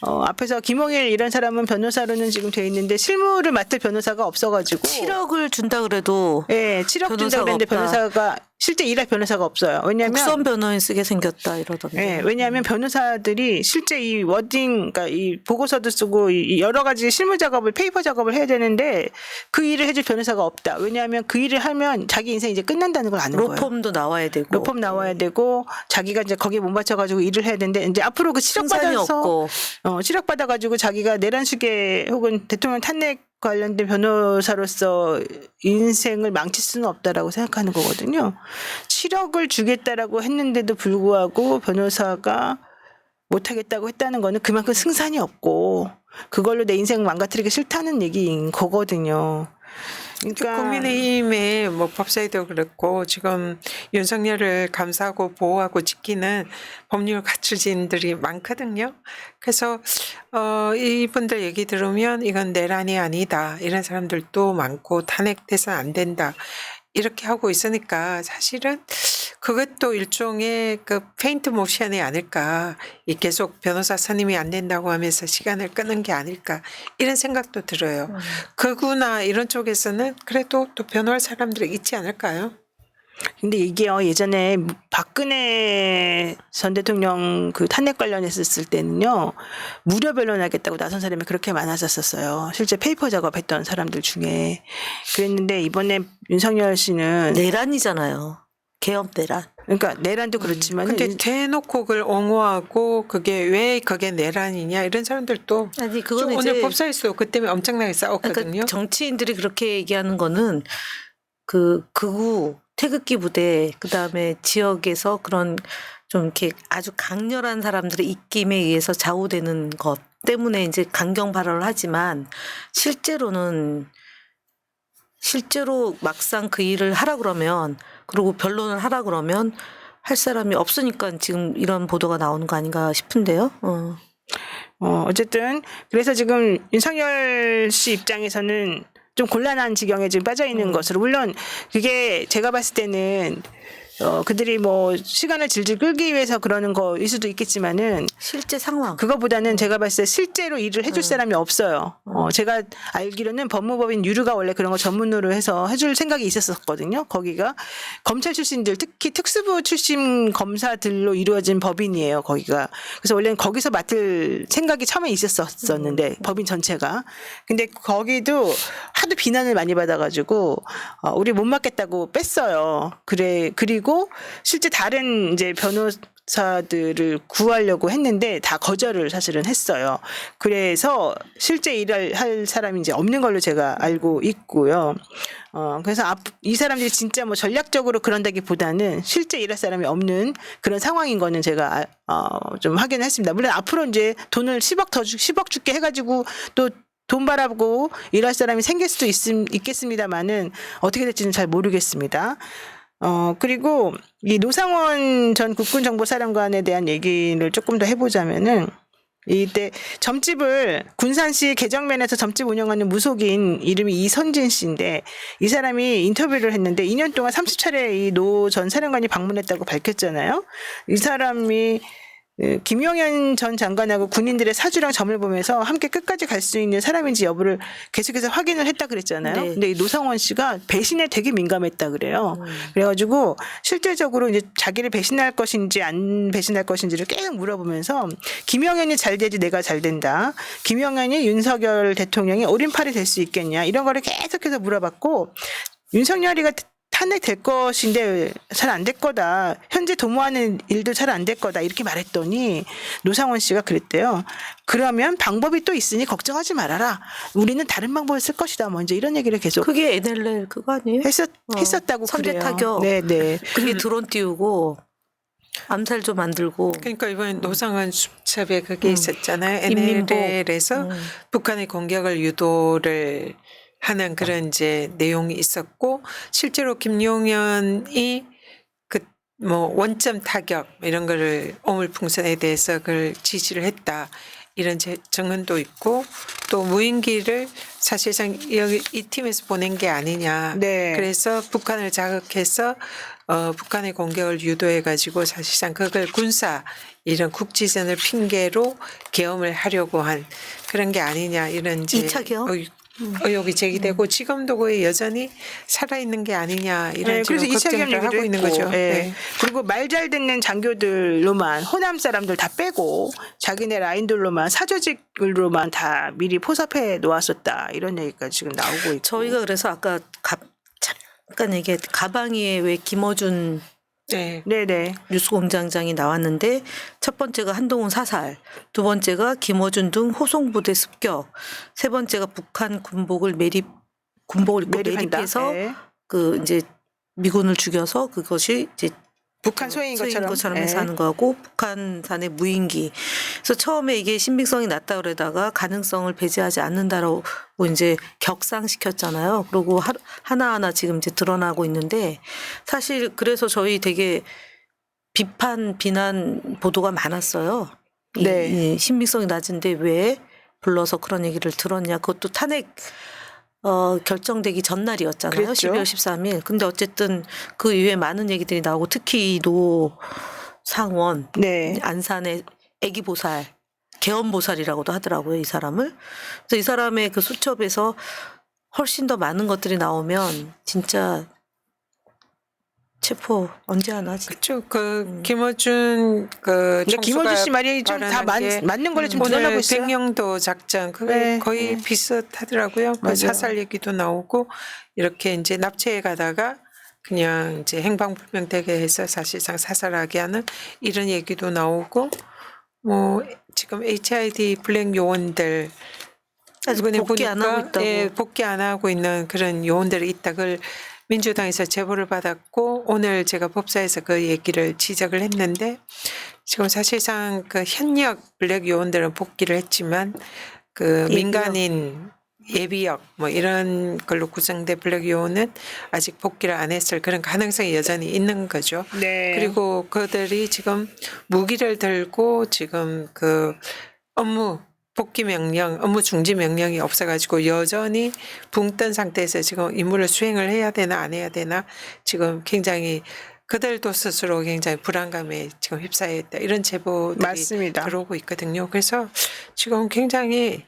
앞에서 김홍일 이런 사람은 변호사로는 지금 돼 있는데 실무를 맡을 변호사가 없어가지고 7억을 준다 그래도 예, 7억 준다고 변호사가 그랬는데 없다. 변호사가 실제 일할 변호사가 없어요. 왜냐하면 국선 변호인 쓰게 생겼다 이러던데. 예, 왜냐하면 변호사들이 실제 이 워딩, 그러니까 이 보고서도 쓰고 이 여러 가지 실무 작업을, 페이퍼 작업을 해야 되는데 그 일을 해줄 변호사가 없다. 왜냐하면 그 일을 하면 자기 인생 이제 끝난다는 걸 아는 거예요. 로펌도 나와야 되고. 로펌 나와야 되고 자기가 이제 거기에 못 맞춰가지고 일을 해야 되는데 이제 앞으로 그 7억 승산이 받아서 없고. 7억 받아가지고 자기가 내란수계 혹은 대통령 탄핵 관련된 변호사로서 인생을 망칠 수는 없다라고 생각하는 거거든요. 7억을 주겠다라고 했는데도 불구하고 변호사가 못하겠다고 했다는 거는 그만큼 승산이 없고 그걸로 내 인생 망가뜨리기 싫다는 얘기인 거거든요. 그러니까 국민의힘의 뭐 법사위도 그렇고 지금 윤석열을 감싸고 보호하고 지키는 법률 가출진들이 많거든요. 그래서 이분들 얘기 들으면 이건 내란이 아니다 이런 사람들도 많고 탄핵돼서는 안 된다 이렇게 하고 있으니까 사실은 그것도 일종의 그 페인트 모션이 아닐까. 이 계속 변호사 선임이 안 된다고 하면서 시간을 끄는 게 아닐까. 이런 생각도 들어요. 극우나 이런 쪽에서는 그래도 또 변호할 사람들이 있지 않을까요? 근데 이게요 예전에 박근혜 전 대통령 그 탄핵 관련했을 때는요 무료 변론하겠다고 나선 사람이 그렇게 많았었어요. 실제 페이퍼 작업했던 사람들 중에 그랬는데 이번에 윤석열 씨는 내란이잖아요. 개업 내란. 그러니까 내란도 그렇지만 근데 대놓고 그걸 옹호하고 그게 왜 그게 내란이냐 이런 사람들도 아니 좀 그거는 오늘 이제 법사위에서 그 때문에 엄청나게 싸웠거든요. 그러니까 정치인들이 그렇게 얘기하는 거는 그 극우 태극기 부대 그다음에 지역에서 그런 좀 이렇게 아주 강렬한 사람들의 입김에 의해서 좌우되는 것 때문에 이제 강경 발언을 하지만 실제로 막상 그 일을 하라 그러면 그리고 변론을 하라 그러면 할 사람이 없으니까 지금 이런 보도가 나오는 거 아닌가 싶은데요. 어쨌든 그래서 지금 윤석열 씨 입장에서는 좀 곤란한 지경에 지금 빠져 있는 것으로 물론 그게 제가 봤을 때는 그들이 뭐 시간을 질질 끌기 위해서 그러는 거일 수도 있겠지만은 실제 상황. 그거보다는 제가 봤을 때 실제로 일을 해줄 사람이 없어요. 제가 알기로는 법무법인 유류가 원래 그런 거 전문으로 해서 해줄 생각이 있었거든요. 거기가 검찰 출신들 특히 특수부 출신 검사들로 이루어진 법인이에요. 거기가. 그래서 원래는 거기서 맡을 생각이 처음에 있었었는데 법인 전체가. 근데 거기도 하도 비난을 많이 받아가지고 우리 못 맡겠다고 뺐어요. 그리고 실제 다른 이제 변호사들을 구하려고 했는데 다 거절을 사실은 했어요. 그래서 실제 일을 할 사람이 이제 없는 걸로 제가 알고 있고요. 그래서 이 사람들이 진짜 뭐 전략적으로 그런다기보다는 실제 일할 사람이 없는 그런 상황인 거는 제가 좀 확인했습니다. 물론 앞으로 이제 돈을 10억 줄게 해가지고 또 돈 바라보고 일할 사람이 생길 수도 있겠습니다만은 어떻게 될지는 잘 모르겠습니다. 그리고 이 노상원 전 국군정보사령관에 대한 얘기를 조금 더 해보자면은 이때 점집을 군산시 계정면에서 점집 운영하는 무속인 이름이 이선진 씨인데 이 사람이 인터뷰를 했는데 2년 동안 30차례 이 노 전 사령관이 방문했다고 밝혔잖아요. 이 사람이 김용현 전 장관하고 군인들의 사주랑 점을 보면서 함께 끝까지 갈 수 있는 사람인지 여부를 계속해서 확인을 했다 그랬잖아요. 네. 근데 이 노상원 씨가 배신에 되게 민감했다 그래요. 그래가지고 실질적으로 이제 자기를 배신할 것인지 안 배신할 것인지를 계속 물어보면서 김용현이 잘 되지 내가 잘 된다. 김용현이 윤석열 대통령이 오른팔이 될 수 있겠냐. 이런 거를 계속해서 물어봤고 윤석열이가 탄핵될 것인데 잘 안 될 거다. 현재 도모하는 일도 잘 안 될 거다. 이렇게 말했더니 노상원 씨가 그랬대요. 그러면 방법이 또 있으니 걱정하지 말아라. 우리는 다른 방법을 쓸 것이다. 먼저 이런 얘기를 계속 그게 NLL 그거 아니에요? 했었다고 선제 그래요. 타격. 네네. 그게 드론 띄우고 암살조 만들고 그러니까 이번에 노상원 수첩에 그게 있었잖아요. 인민보. NLL에서 북한의 공격을 유도를 하는 그런 이제 내용이 있었고 실제로 김용현이 그 뭐 원점 타격 이런 거를 오물풍선에 대해서 그걸 지시를 했다. 이런 증언도 있고 또 무인기를 사실상 여기 이 팀에서 보낸 게 아니냐. 네. 그래서 북한을 자극해서 북한의 공격을 유도해 가지고 사실상 그걸 군사 이런 국지전을 핑계로 계엄을 하려고 한 그런 게 아니냐 이런 이제 2차 계엄? 의혹이 제기되고 지금도 거의 여전히 살아있는 게 아니냐 이런 네, 그래서 지금 2차 걱정을 계엄 하고 얘기도 있는 했고, 거죠. 예. 네. 그리고 말 잘 듣는 장교들로만 호남 사람들 다 빼고 자기네 라인들로만 사조직으로만 다 미리 포섭해 놓았었다 이런 얘기가 지금 나오고 있고. 저희가 그래서 아까 잠깐 얘기했 가방 위에 왜 김어준 네. 네네. 뉴스공장장이 나왔는데 첫 번째가 한동훈 사살, 두 번째가 김어준 등 호송부대 습격, 세 번째가 북한 군복을 입고 매립한다. 매립해서 네. 그 이제 미군을 죽여서 그것이 이제 북한 소행인 것처럼 해서 하는 거하고 북한산의 무인기. 그래서 처음에 이게 신빙성이 낮다 그러다가 가능성을 배제하지 않는다라고 이제 격상시켰잖아요. 그리고 하나하나 지금 이제 드러나고 있는데 사실 그래서 저희 되게 비난 보도가 많았어요. 네. 이 신빙성이 낮은데 왜 불러서 그런 얘기를 들었냐. 그것도 탄핵 결정되기 전날이었잖아요. 그랬죠. 12월 13일. 근데 어쨌든 그 이후에 많은 얘기들이 나오고 특히 이 노 상원 네. 안산의 애기 보살 개헌 보살이라고도 하더라고요. 이 사람을. 그래서 이 사람의 그 수첩에서 훨씬 더 많은 것들이 나오면 진짜 체포 언제 하나 진짜. 그렇죠. 그 김어준 그 근데 김어준 씨 말이 좀 다 맞는 걸로 좀 드러나고 오늘 있어요. 백령도 작전 그게 네, 거의 네. 비슷하더라고요. 그 맞아요. 사살 얘기도 나오고 이렇게 이제 납치해 가다가 그냥 이제 행방불명되게 해서 사실상 사살하게 하는 이런 얘기도 나오고 뭐 지금 HID 블랙 요원들 아직 이번에 복귀 안 하고 보니까 있다고. 예, 복귀 안 하고 있는 그런 요원들이 있다. 그걸 민주당에서 제보를 받았고 오늘 제가 법사에서 그 얘기를 지적을 했는데 지금 사실상 그 현역 블랙 요원들은 복귀를 했지만 그 예비역. 민간인 예비역 뭐 이런 걸로 구성된 블랙 요원은 아직 복귀를 안 했을 그런 가능성이 여전히 있는 거죠. 네. 그리고 그들이 지금 무기를 들고 지금 그 업무 복귀 명령, 업무 중지 명령이 없어가지고 여전히 붕 뜬 상태에서 지금 임무를 수행을 해야 되나 안 해야 되나 지금 굉장히 그들도 스스로 굉장히 불안감에 지금 휩싸여 있다. 이런 제보들이 맞습니다. 들어오고 있거든요. 그래서 지금 굉장히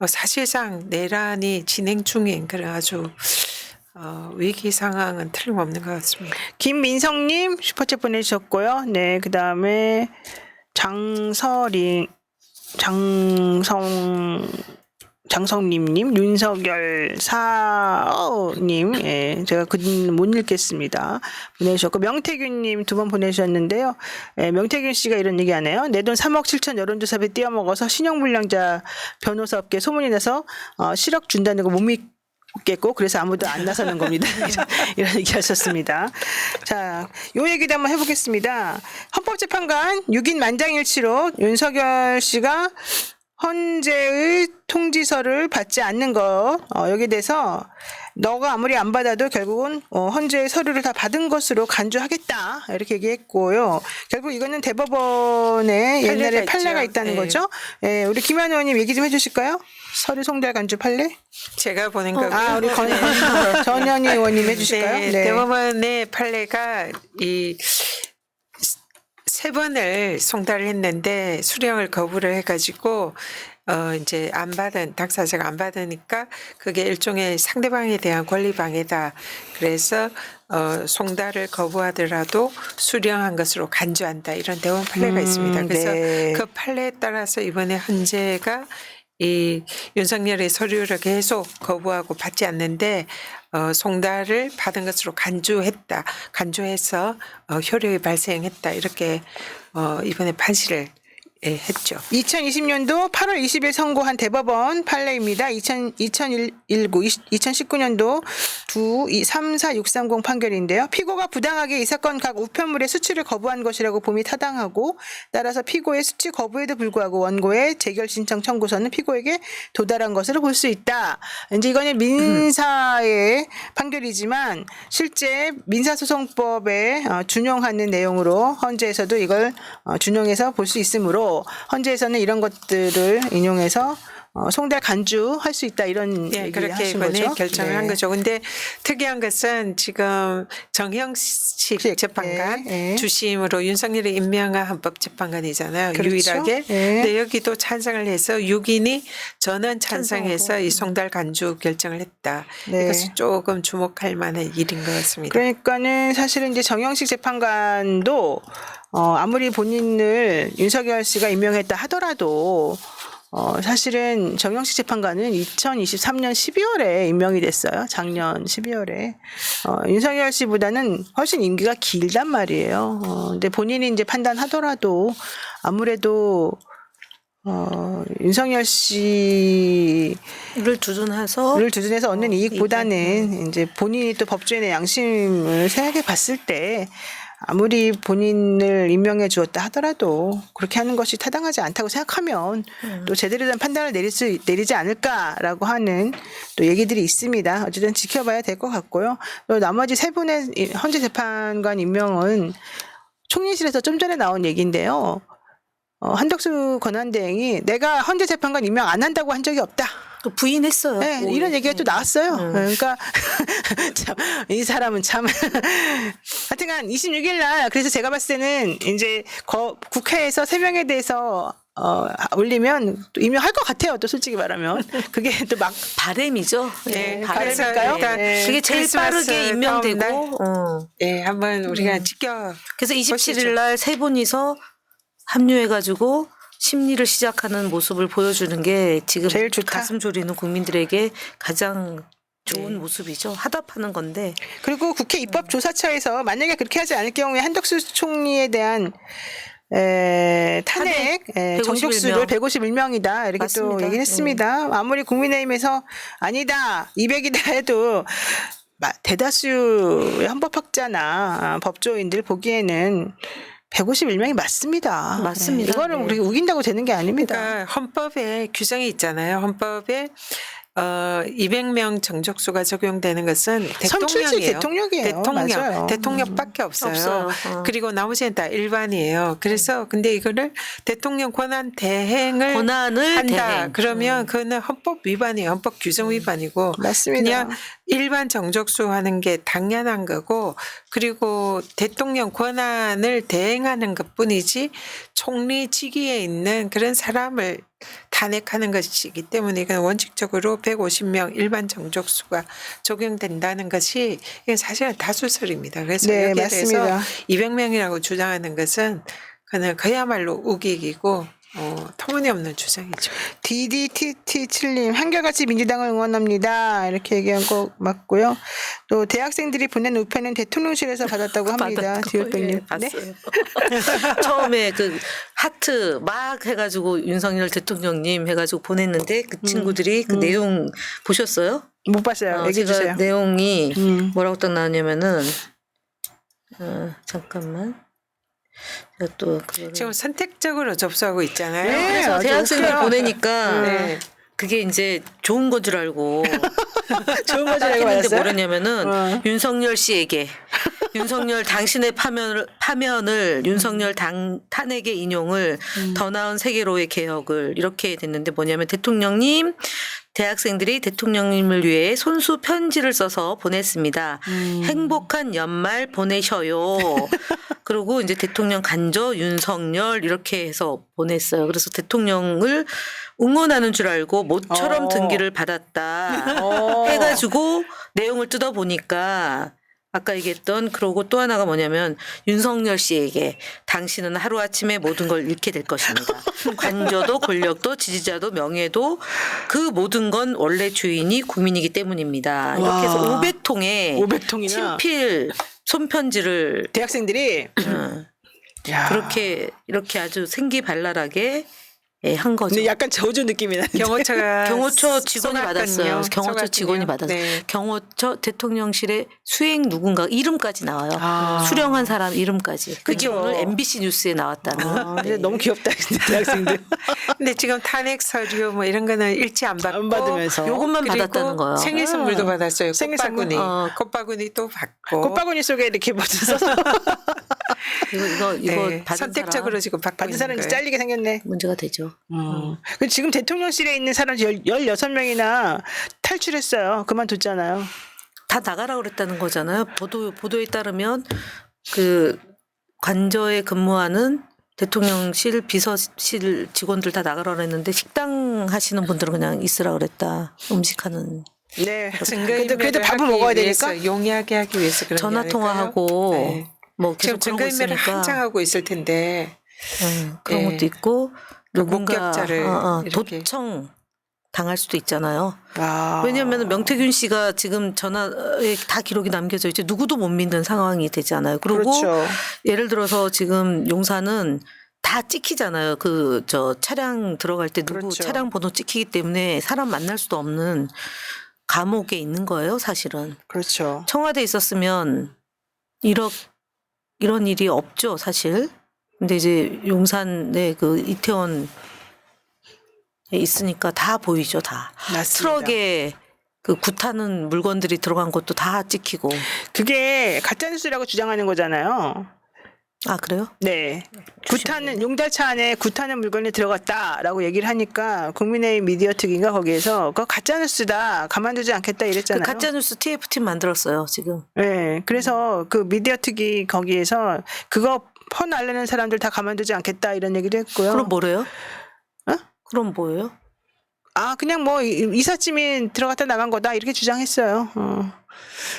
사실상 내란이 진행 중인 그런 아주 위기 상황은 틀림없는 것 같습니다. 김민성님 슈퍼챗 보내주셨고요. 네, 그 다음에 장성님님, 윤석열 사님, 예, 제가 글 못 읽겠습니다. 보내주셨고, 명태균님 2번 보내주셨는데요. 예, 명태균 씨가 이런 얘기 하네요. 내 돈 3억 7천 여론조사비 띄어먹어서 신용불량자 변호사 업계 소문이 나서 10억 준다는 거 못 믿겠고, 그래서 아무도 안 나서는 겁니다. 이런 얘기 하셨습니다. 자, 요 얘기도 한번 해보겠습니다. 헌법재판관 6인 만장일치로 윤석열 씨가 헌재의 통지서를 받지 않는 것 여기에 대해서 너가 아무리 안 받아도 결국은 헌재의 서류를 다 받은 것으로 간주하겠다 이렇게 얘기했고요. 결국 이거는 대법원에 옛날에 판례가 있죠. 있다는 네. 거죠. 예, 우리 김한 의원님 얘기 좀 해주실까요? 서류 송달 간주 판례? 제가 보낸 거고요. 아, 우리 전현희 의원님 해주실까요? 네, 대법원의 판례가 이 3번을 송달을 했는데 수령을 거부를 해가지고 이제 안 받은 당사자가 안 받으니까 그게 일종의 상대방에 대한 권리 방해다. 그래서 송달을 거부하더라도 수령한 것으로 간주한다. 이런 대법원 판례가 있습니다. 그래서 네. 그 판례에 따라서 이번에 헌재가 이 윤석열의 서류를 계속 거부하고 받지 않는데 송달을 받은 것으로 간주해서 효력이 발생했다 이렇게 이번에 판시를 했죠. 2020년도 8월 20일 선고한 대법원 판례입니다. 2019년도 34630 판결인데요. 피고가 부당하게 이 사건 각 우편물의 수취를 거부한 것이라고 봄이 타당하고 따라서 피고의 수취 거부에도 불구하고 원고의 재결 신청 청구서는 피고에게 도달한 것으로 볼 수 있다. 이제 이거는 민사의 판결이지만 실제 민사소송법에 준용하는 내용으로 헌재에서도 이걸 준용해서 볼 수 있으므로 헌재에서는 이런 것들을 인용해서 송달 간주할 수 있다 이런 예, 얘기를 그렇게 하신 이번에 거죠. 결정을 한 네. 거죠. 근데 특이한 것은 지금 정형식 재판관 네, 네. 주심으로 윤석열이 임명한 헌법재판관이잖아요. 그렇죠. 유일하게. 네. 근데 여기도 찬성을 해서 6인이 전원 찬성해서 이 송달 간주 결정을 했다. 네. 이것은 조금 주목할 만한 일인 것 같습니다. 그러니까는 사실은 이제 정영식 재판관도 아무리 본인을 윤석열 씨가 임명했다 하더라도 사실은 정영식 재판관은 2023년 12월에 임명이 됐어요. 작년 12월에. 윤석열 씨보다는 훨씬 임기가 길단 말이에요. 근데 본인이 이제 판단하더라도 아무래도 윤석열 씨를 주둔해서 얻는 이익보다는 이제 본인이 또 법조인의 양심을 생각해 봤을 때 아무리 본인을 임명해 주었다 하더라도 그렇게 하는 것이 타당하지 않다고 생각하면 또 제대로 된 판단을 내리지 않을까라고 하는 또 얘기들이 있습니다. 어쨌든 지켜봐야 될 것 같고요. 또 나머지 세 분의 헌재 재판관 임명은 총리실에서 좀 전에 나온 얘기인데요. 한덕수 권한대행이 내가 헌재 재판관 임명 안 한다고 한 적이 없다. 또 부인했어요. 네, 이런 얘기가 또 나왔어요. 그러니까 참, 이 사람은 참 하여튼간 26일 날 그래서 제가 봤을 때는 이제 국회에서 3명에 대해서 올리면 또 임명할 것 같아요. 또 솔직히 말하면 그게 또 막 바램이죠. 네, 바램. 바램일까요? 일단 네. 그게 제일 크리스마스 빠르게 임명되고. 네, 한번 우리가 지켜. 그래서 27일 보시죠. 날 세 분이서 합류해가지고 심리를 시작하는 모습을 보여주는 게 지금 제일 좋다. 가슴 졸이는 국민들에게 가장 좋은 모습이죠. 화답하는 건데. 그리고 국회 입법조사처에서 만약에 그렇게 하지 않을 경우에 한덕수 총리에 대한 탄핵 151 정족수를 151명이다 이렇게 또 맞습니다. 얘기를 했습니다. 아무리 국민의힘에서 아니다 200이다 해도 대다수의 헌법학자나 법조인들 보기에는 151명이 맞습니다. 맞습니다. 이거는 네. 우리 우긴다고 되는 게 아닙니다. 그러니까 헌법에 규정이 있잖아요. 헌법에 200명 정족수가 적용되는 것은 선출직 대통령이에요. 맞아요. 대통령밖에 없어요. 없어요. 그리고 나머지는 다 일반이에요. 그래서 근데 이거를 대통령 권한 대행을 권한을 한다. 대행. 그러면 그거는 헌법 위반이에요. 헌법 규정 위반이고 맞습니다. 그냥 일반 정족수 하는 게 당연한 거고 그리고 대통령 권한을 대행하는 것뿐이지 총리 직위에 있는 그런 사람을 탄핵하는 것이기 때문에 이건 원칙적으로 150명 일반 정족수가 적용된다는 것이 이건 사실은 다수설입니다. 그래서 네, 여기에 맞습니다. 대해서 200명이라고 주장하는 것은 그는 그야말로 우기기고 터무니없는 주장이죠. DDTT7님 한결같이 민주당을 응원합니다. 이렇게 얘기한 거 맞고요. 또 대학생들이 보낸 우편은 대통령실에서 받았다고 합니다. 디올백님. 예, 봤어요. 처음에 그 하트 막 해가지고 윤석열 대통령님 해가지고 보냈는데 그 친구들이 그 내용 보셨어요? 못 봤어요. 얘기해 제가 주세요. 내용이 뭐라고 딱 나왔냐면은 잠깐만. 제가 또 그거를 지금 선택적으로 접수하고 있잖아요. 네, 그래서 아주 대학생들 웃겨요. 보내니까 네. 그게 이제 좋은 건 줄 알고 좋은 거지 딱 알고 했는데 받았어요? 뭐랬냐면은 윤석열 씨에게 윤석열 당신의 파면을 윤석열 탄핵의 인용을 더 나은 세계로의 개혁을 이렇게 됐는데 뭐냐면 대통령님 대학생들이 대통령님을 위해 손수 편지를 써서 보냈습니다. 행복한 연말 보내셔요. 그리고 이제 대통령 간저 윤석열 이렇게 해서 보냈어요. 그래서 대통령을 응원하는 줄 알고 모처럼 등기를 받았다 해가지고 내용을 뜯어보니까 아까 얘기했던 그러고 또 하나가 뭐냐면 윤석열 씨에게 당신은 하루아침에 모든 걸 잃게 될 것입니다. 관저도 권력도 지지자도 명예도 그 모든 건 원래 주인이 국민이기 때문입니다. 이렇게 해서 500통의 500통이나 친필 손편지를 대학생들이 야. 그렇게 이렇게 아주 생기발랄하게 한 거죠. 근데 약간 저주 느낌이 나는데. 경호처가 경호처 직원이 쏘갔거든요. 받았어요. 경호처 쏘갔거든요. 직원이 받았어요. 네. 경호처 대통령실의 수행 누군가 이름까지 나와요. 아. 수령한 사람 이름까지. 그게 그죠. 오늘 MBC 뉴스에 나왔다는. 근데 너무 귀엽다 근데 대학생들. 근데 지금 탄핵 서류 뭐 이런 거는 일치 안 받고 안 받으면서. 요것만 그리고 받았다는 거예요. 생일 선물도 받았어요. 생일 선물. 꽃바구니. 꽃바구니 또 받고. 꽃바구니 속에 이렇게 버튼 써서 이거 네. 받은 선택적으로 사람 지금 받고 받은 있는 사람이 거예요. 잘리게 생겼네. 문제가 되죠. 그 지금 대통령실에 있는 사람 16명이나 탈출했어요. 그만뒀잖아요. 다 나가라 그랬다는 거잖아요. 보도에 따르면 그 관저에 근무하는 대통령실 비서실 직원들 다 나가라 그랬는데 식당 하시는 분들은 그냥 있으라 그랬다. 음식하는 네. 증거인멸을 그래도 밥을 하기 먹어야 위해서, 되니까. 용이하게 하기 위해서 그런 전화 게 아닐까요? 통화하고 네. 뭐 지금 계속 그러고 증거인멸을 있으니까 한창 하고 있을 텐데 그런 네. 것도 있고 그 누군가 목격자를 이렇게. 도청 당할 수도 있잖아요. 아. 왜냐하면 명태균 씨가 지금 전화에 다 기록이 남겨져 있지 누구도 못 믿는 상황이 되잖아요. 그리고 그렇죠. 예를 들어서 지금 용산은 다 찍히잖아요. 그 차량 들어갈 때 누구 그렇죠. 차량 번호 찍히기 때문에 사람 만날 수도 없는 감옥에 있는 거예요. 사실은 그렇죠. 청와대에 있었으면 이렇게 이런 일이 없죠, 사실. 근데 이제 용산에 그 이태원에 있으니까 다 보이죠, 다. 맞습니다. 트럭에 그 굿하는 물건들이 들어간 것도 다 찍히고. 그게 가짜뉴스라고 주장하는 거잖아요. 아, 그래요? 네. 굿하는 용달차 안에 굿하는 물건이 들어갔다라고 얘기를 하니까 국민의힘 미디어 특위가 거기에서 그거 가짜뉴스다 가만두지 않겠다 그 이랬잖아요. 가짜뉴스 TF팀 만들었어요, 지금. 네. 그래서 그 미디어 특위 거기에서 그거 퍼날르는 사람들 다 가만두지 않겠다 이런 얘기도 했고요. 그럼 뭐래요? 어? 그럼 뭐예요? 아 그냥 뭐 이삿짐이 들어갔다 나간 거다 이렇게 주장했어요.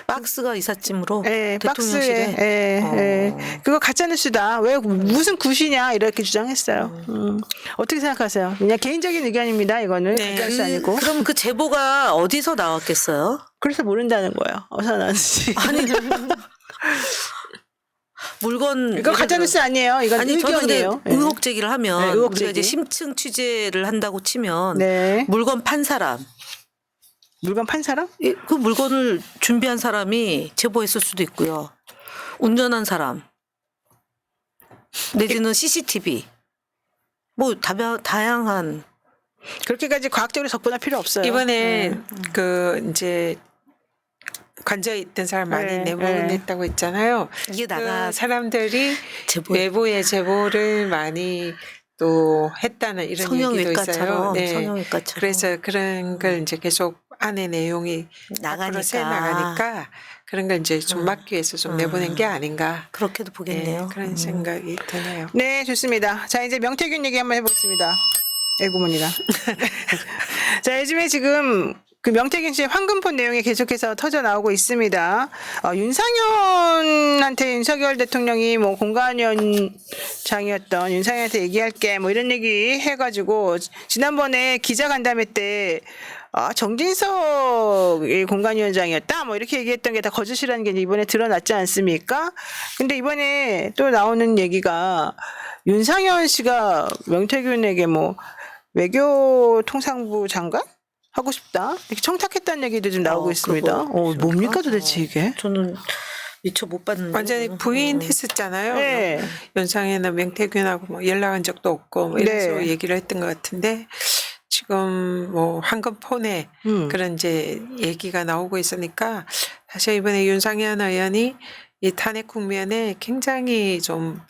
박스가 이삿짐으로 예, 대통령실에. 박스에 그거 가짜 뉴스다. 왜 무슨 굿이냐 이렇게 주장했어요. 어떻게 생각하세요? 그냥 개인적인 의견입니다. 이거는 네. 가짜 뉴스 아니고. 그럼 그 제보가 어디서 나왔겠어요? 그래서 모른다는 거예요. 어디서 나왔는지. 아니 물건 이거 가짜 뉴스 아니에요. 이건 아니 저는 근데 의견이에요. 예. 의혹 제기를 하면 네, 의혹 우리가 이제 제기. 심층 취재를 한다고 치면 네. 물건 판 사람 물건 판 사람? 그 물건을 준비한 사람이 제보했을 수도 있고요. 운전한 사람 내지는 CCTV 뭐 다양한 그렇게까지 과학적으로 접근할 필요 없어요. 이번에 그 이제 관저에 있던 사람 많이 네, 내보냈다고 네. 했잖아요. 이게 그 나가 사람들이 제보 외부의 제보를 많이 또 했다는 이런 얘기도 있어요. 성형외과처럼 네. 성형외과처럼 그래서 그런 걸 이제 계속 안에 내용이 앞으로 새 나가니까 그런 걸 이제 좀 막기 위해서 좀 내보낸 게 아닌가. 그렇게도 보겠네요. 네, 그런 생각이 드네요. 네, 좋습니다. 자, 이제 명태균 얘기 한번 해보겠습니다. 애구머니가. 자, 요즘에 지금 그 명태균 씨의 황금폰 내용이 계속해서 터져 나오고 있습니다. 윤상현한테 윤석열 대통령이 뭐 공관위원장이었던 윤상현한테 얘기할게 뭐 이런 얘기 해가지고 지난번에 기자간담회 때 정진석이 공관위원장이었다 뭐 이렇게 얘기했던 게 다 거짓이라는 게 이제 이번에 드러났지 않습니까? 근데 이번에 또 나오는 얘기가 윤상현 씨가 명태균에게 뭐 외교통상부 장관 하고 싶다 이렇게 청탁했다는 얘기도 좀 나오고 있습니다. 뭡니까 도대체 이게? 저는 미처 못 봤는데 완전히 부인했었잖아요. 네. 윤상현이나 명태균하고 뭐 연락한 적도 없고 뭐 이런 네. 식으로 얘기를 했던 것 같은데 지금 뭐 황금폰에 그런 이제 얘기가 나오고 있으니까 사실 이번에 윤상현 의원이 이 탄핵 국면에 굉장히 좀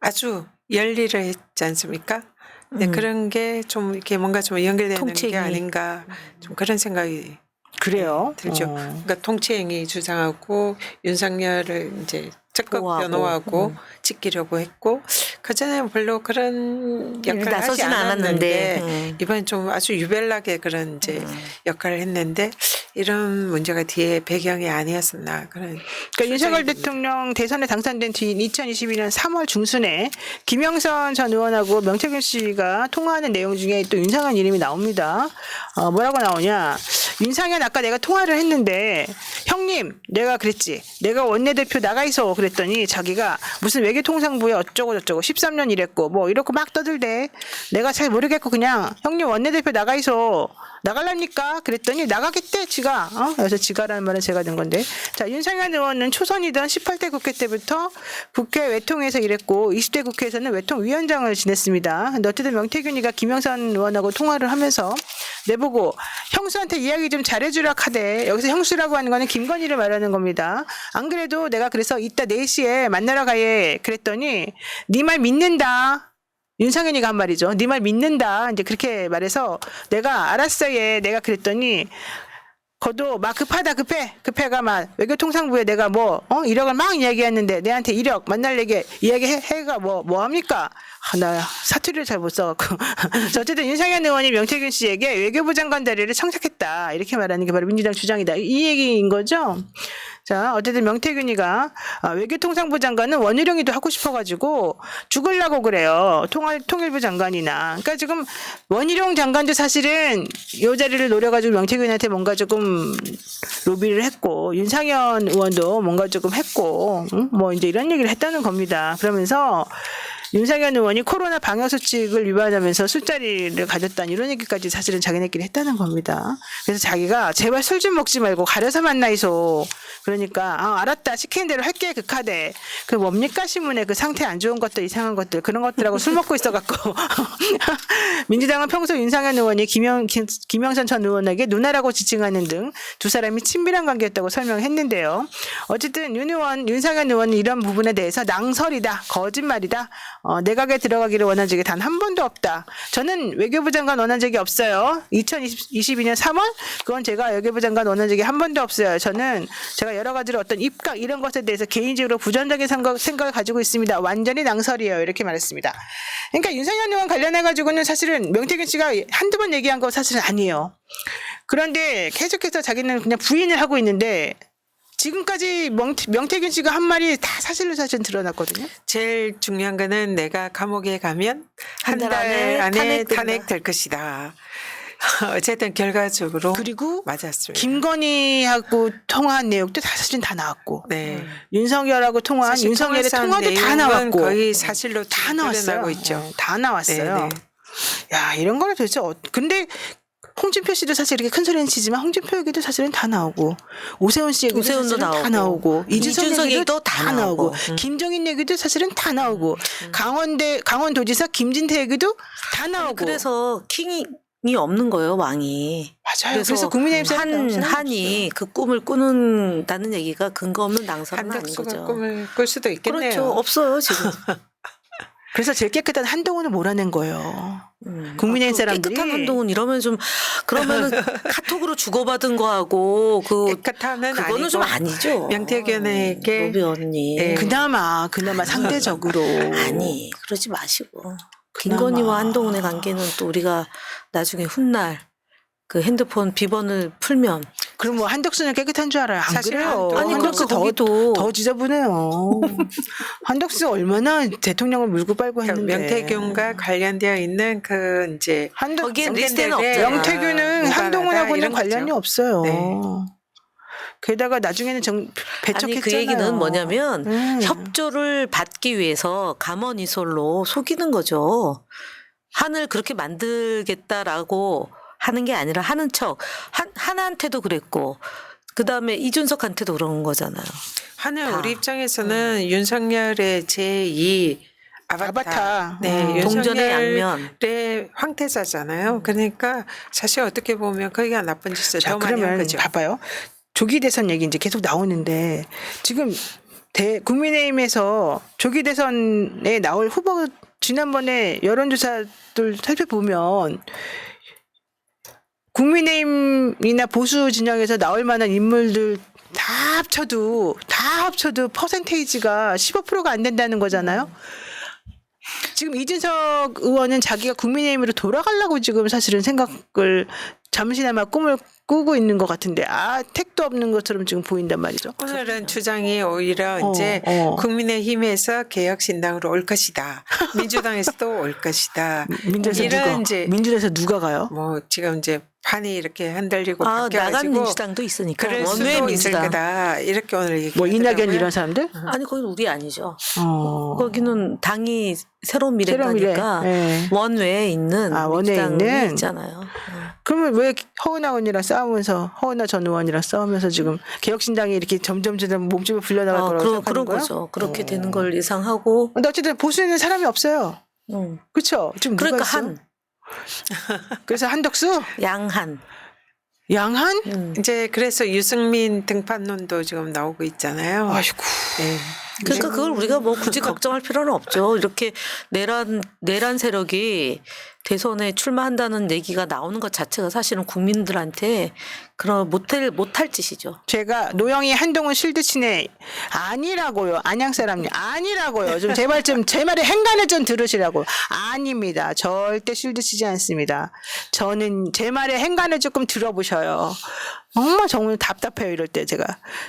아주 열일을 했지 않습니까? 네, 그런 게 좀 이렇게 뭔가 좀 연결되는 통치행위. 게 아닌가 좀 그런 생각이 그래요? 들죠. 그러니까 통치행위 주장하고 윤석열을 이제 적극 보호하고. 변호하고 지키려고 했고 그전에는 별로 그런 역할을 하지 나서지는 않았는데 않았는데. 이번엔 좀 아주 유별나게 그런 이제 역할을 했는데 이런 문제가 뒤에 배경이 아니었었나 그런. 그러니까 윤석열 듭니다. 대통령 대선에 당선된 뒤인 2022년 3월 중순에 김영선 전 의원하고 명태균 씨가 통화하는 내용 중에 또 윤상현 이름이 나옵니다. 뭐라고 나오냐? 윤상현 아까 내가 통화를 했는데 형님 내가 그랬지. 내가 원내대표 나가 있어 그랬더니 자기가 무슨 외교통상부에 어쩌고 저쩌고 13년 일했고 뭐 이렇게 막 떠들대. 내가 잘 모르겠고 그냥 형님 원내대표 나가 있어. 나갈랍니까? 그랬더니 나가겠대 지가. 그래서 지가라는 말은 제가 든 건데. 자 윤상현 의원은 초선이던 18대 국회 때부터 국회 외통에서 일했고 20대 국회에서는 외통위원장을 지냈습니다. 근데 어쨌든 명태균이가 김영선 의원하고 통화를 하면서 내보고 형수한테 이야기 좀 잘해주라 카대. 여기서 형수라고 하는 거는 김건희를 말하는 겁니다. 안 그래도 내가 그래서 이따 4시에 만나러 가예 그랬더니 네 말 믿는다. 윤상현이가 한 말이죠. 네 말 믿는다. 이제 그렇게 말해서 내가 알았어 얘. 내가 그랬더니 거도 막 급하다 급해가 막 외교통상부에 내가 뭐 1억을 막 이야기했는데 내한테 1억 만날 얘기 이야기해가 뭐 합니까? 나 사투리를 잘 못 써갖고 어쨌든 윤상현 의원이 명태균 씨에게 외교부 장관 자리를 청탁했다 이렇게 말하는 게 바로 민주당 주장이다 이 얘기인 거죠. 자 어쨌든 명태균이가 외교통상부 장관은 원희룡이도 하고 싶어가지고 죽으려고 그래요. 통일부 장관이나 그러니까 지금 원희룡 장관도 사실은 이 자리를 노려가지고 명태균한테 뭔가 조금 로비를 했고 윤상현 의원도 뭔가 조금 했고 뭐 이제 이런 얘기를 했다는 겁니다. 그러면서 윤상현 의원이 코로나 방역수칙을 위반하면서 술자리를 가졌다는 이런 얘기까지 사실은 자기네끼리 했다는 겁니다. 그래서 자기가 제발 술 좀 먹지 말고 가려서 만나이소. 그러니까 알았다 시키는 대로 할게 극하대. 그 뭡니까 신문에 그 상태 안 좋은 것들 이상한 것들 그런 것들하고 술 먹고 있어갖고 민주당은 평소 윤상현 의원이 김영선 전 의원에게 누나라고 지칭하는 등 두 사람이 친밀한 관계였다고 설명했는데요. 어쨌든 윤상현 의원은 이런 부분에 대해서 낭설이다, 거짓말이다. 내각에 들어가기를 원한 적이 단 한 번도 없다. 저는 외교부 장관 원한 적이 없어요. 2022년 3월 그건 제가 외교부 장관 원한 적이 한 번도 없어요. 제가 여러 가지로 어떤 입각 이런 것에 대해서 개인적으로 부정적인 생각을 가지고 있습니다. 완전히 낭설이에요. 이렇게 말했습니다. 그러니까 윤상현 의원 관련해 가지고는 사실은 명태균 씨가 한두 번 얘기한 거 사실은 아니에요. 그런데 계속해서 자기는 그냥 부인을 하고 있는데 지금까지 명태균 씨가 한 말이 다 사실로 사실 드러났거든요. 제일 중요한 거는 내가 감옥에 가면 한 달 달 안에 탄핵된다. 탄핵될 것이다. 어쨌든 결과적으로 그리고 맞았습니다. 김건희하고 통화한 내용도 다 사실 다 나왔고 네. 윤석열하고 통화한 사실 윤석열의 통화상 통화도 다 내용은 나왔고 거의 사실로 다 나왔어요. 드러나고 있죠. 다 나왔어요. 네, 네. 야 이런 거는 도대체 근데 홍준표 씨도 사실 이렇게 큰 소리는 치지만 홍준표 얘기도 사실은 다 나오고 오세훈 씨 얘기도 오세훈도 사실은 다 나오고. 나오고 이준석 이준석 얘기도 얘기도 다 나오고 김정인 얘기도 사실은 다 나오고 강원도지사 김진태 얘기도 다 나오고 그래서 킹이 없는 거예요, 왕이. 맞아요. 그래서 국민의힘 한이 그 꿈을 꾸는다는 얘기가 근거 없는 낭설은 아닌 한덕수가 거죠. 꿈을 꿀 수도 있겠네요. 그렇죠. 없어요, 지금. 그래서 제일 깨끗한 한동훈을 몰아낸 거예요. 국민의힘 그 사람들이 깨끗한 한동훈 이러면 좀 그러면은 카톡으로 주고받은 거하고 깨끗함은 그거는 아니고 좀 아니죠. 명태균에게 로비 언니. 네. 그나마 상대적으로 아니 그러지 마시고 그나마. 김건희와 한동훈의 관계는 또 우리가 나중에 훗날 그 핸드폰 비번을 풀면 그럼 뭐 한덕수는 깨끗한 줄 알아요? 안 사실 그래요. 아니, 한덕수 그러니까 거기도 더 지저분해요. 한덕수 얼마나 대통령을 물고 빨고 그러니까 했는데. 명태균과 관련되어 있는 그 이제 거기에 성견들의 리스트에는 없잖아. 명태균은 무관하다 한동훈하고는 이런 관련이 거죠. 없어요. 네. 게다가 나중에는 배척했잖아요. 아니 그 얘기는 뭐냐면 음. 협조를 받기 위해서 감언이설로 속이는 거죠. 한을 그렇게 만들겠다라고 하는 게 아니라 하는 척. 하나한테도 그랬고 그다음에 이준석한테도 그런 거잖아요. 하는 다. 우리 입장에서는 윤석열의 제2 아바타. 네, 동전의 양면. 윤석열의 황태자잖아요. 그러니까 사실 어떻게 보면 거기가 나쁜 짓을 자, 더 많이 한 그러면 거죠. 봐봐요. 조기 대선 얘기 이제 계속 나오는데 지금 국민의힘에서 조기 대선에 나올 후보 지난번에 여론조사들 살펴보면 국민의힘이나 보수 진영에서 나올 만한 인물들 다 합쳐도 퍼센테이지가 15%가 안 된다는 거잖아요. 지금 이준석 의원은 자기가 국민의힘으로 돌아가려고 지금 사실은 생각을 잠시나마 꿈을 꾸고 있는 것 같은데 택도 없는 것처럼 지금 보인단 말이죠. 오늘은 주장이 오히려 이제 국민의힘에서 개혁신당으로 올 것이다. 민주당에서도 올 것이다. 민주당에서 누가 가요? 뭐 지금 이제 판이 이렇게 흔들리고 나간 바뀌어가지고 민주당도 있으니까 그럴 원외 수도 있을 민주당. 거다. 이렇게 오늘 얘기하더라고요. 뭐 이낙연 이런 사람들? 아니 거기는 우리 아니죠. 거기는 당이 새로운 미래니까 네. 원외에 있는 원외에 민주당이 있는? 있잖아요. 그러면 왜 허은하 의원이랑 싸우면서 허은하 전 의원이랑 싸우면서 지금 개혁신당이 이렇게 점점 몸집을 불려나갈 거라고 생각하는 그런 거예요? 거죠. 그렇게 되는 걸 예상하고. 근데 어쨌든 보수에는 사람이 없어요. 그렇죠? 지금 누가 그러니까 있어? 한 그래서 한덕수, 양한. 양한. 이제 그래서 유승민 등판론도 지금 나오고 있잖아요. 아이고. 네. 그러니까 그걸 우리가 뭐 굳이 걱정할 필요는 없죠. 이렇게 내란 세력이 대선에 출마한다는 얘기가 나오는 것 자체가 사실은 국민들한테 그런 못할 짓이죠. 제가 노영희 한동훈 실드치네 아니라고요. 안양 사람님 아니라고요. 좀 제발 좀 제 말에 행간을 좀 들으시라고. 아닙니다. 절대 실드치지 않습니다. 저는 제 말에 행간을 조금 들어보셔요. 정말 답답해요. 이럴 때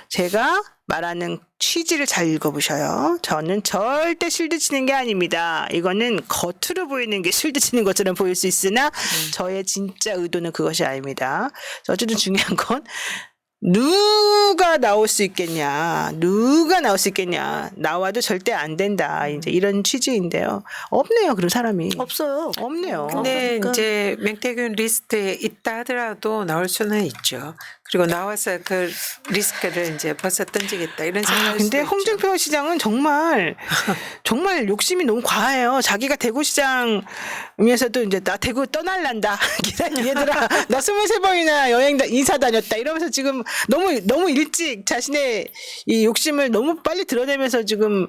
제가 말하는 취지를 잘 읽어보셔요. 저는 절대 실드치는 게 아닙니다. 이거는 겉으로 보이는 게 실드치는 것처럼 보일 수 있으나 저의 진짜 의도는 그것이 아닙니다. 어쨌든 중요한 건 누가 나올 수 있겠냐? 누가 나올 수 있겠냐? 나와도 절대 안 된다. 이제 이런 취지인데요. 없네요, 그런 사람이. 없어요. 없네요. 근데 그러니까. 이제 맹태균 리스트에 있다 하더라도 나올 수는 있죠. 그리고 나와서 그 리스크를 이제 벗어 던지겠다 이런 생각을 근데 홍준표 시장은 정말 욕심이 너무 과해요. 자기가 대구시장이면서도 이제 나 대구 떠날란다. 얘들아 나 23번이나 여행 이사 다녔다 이러면서 지금 너무 일찍 자신의 이 욕심을 너무 빨리 드러내면서 지금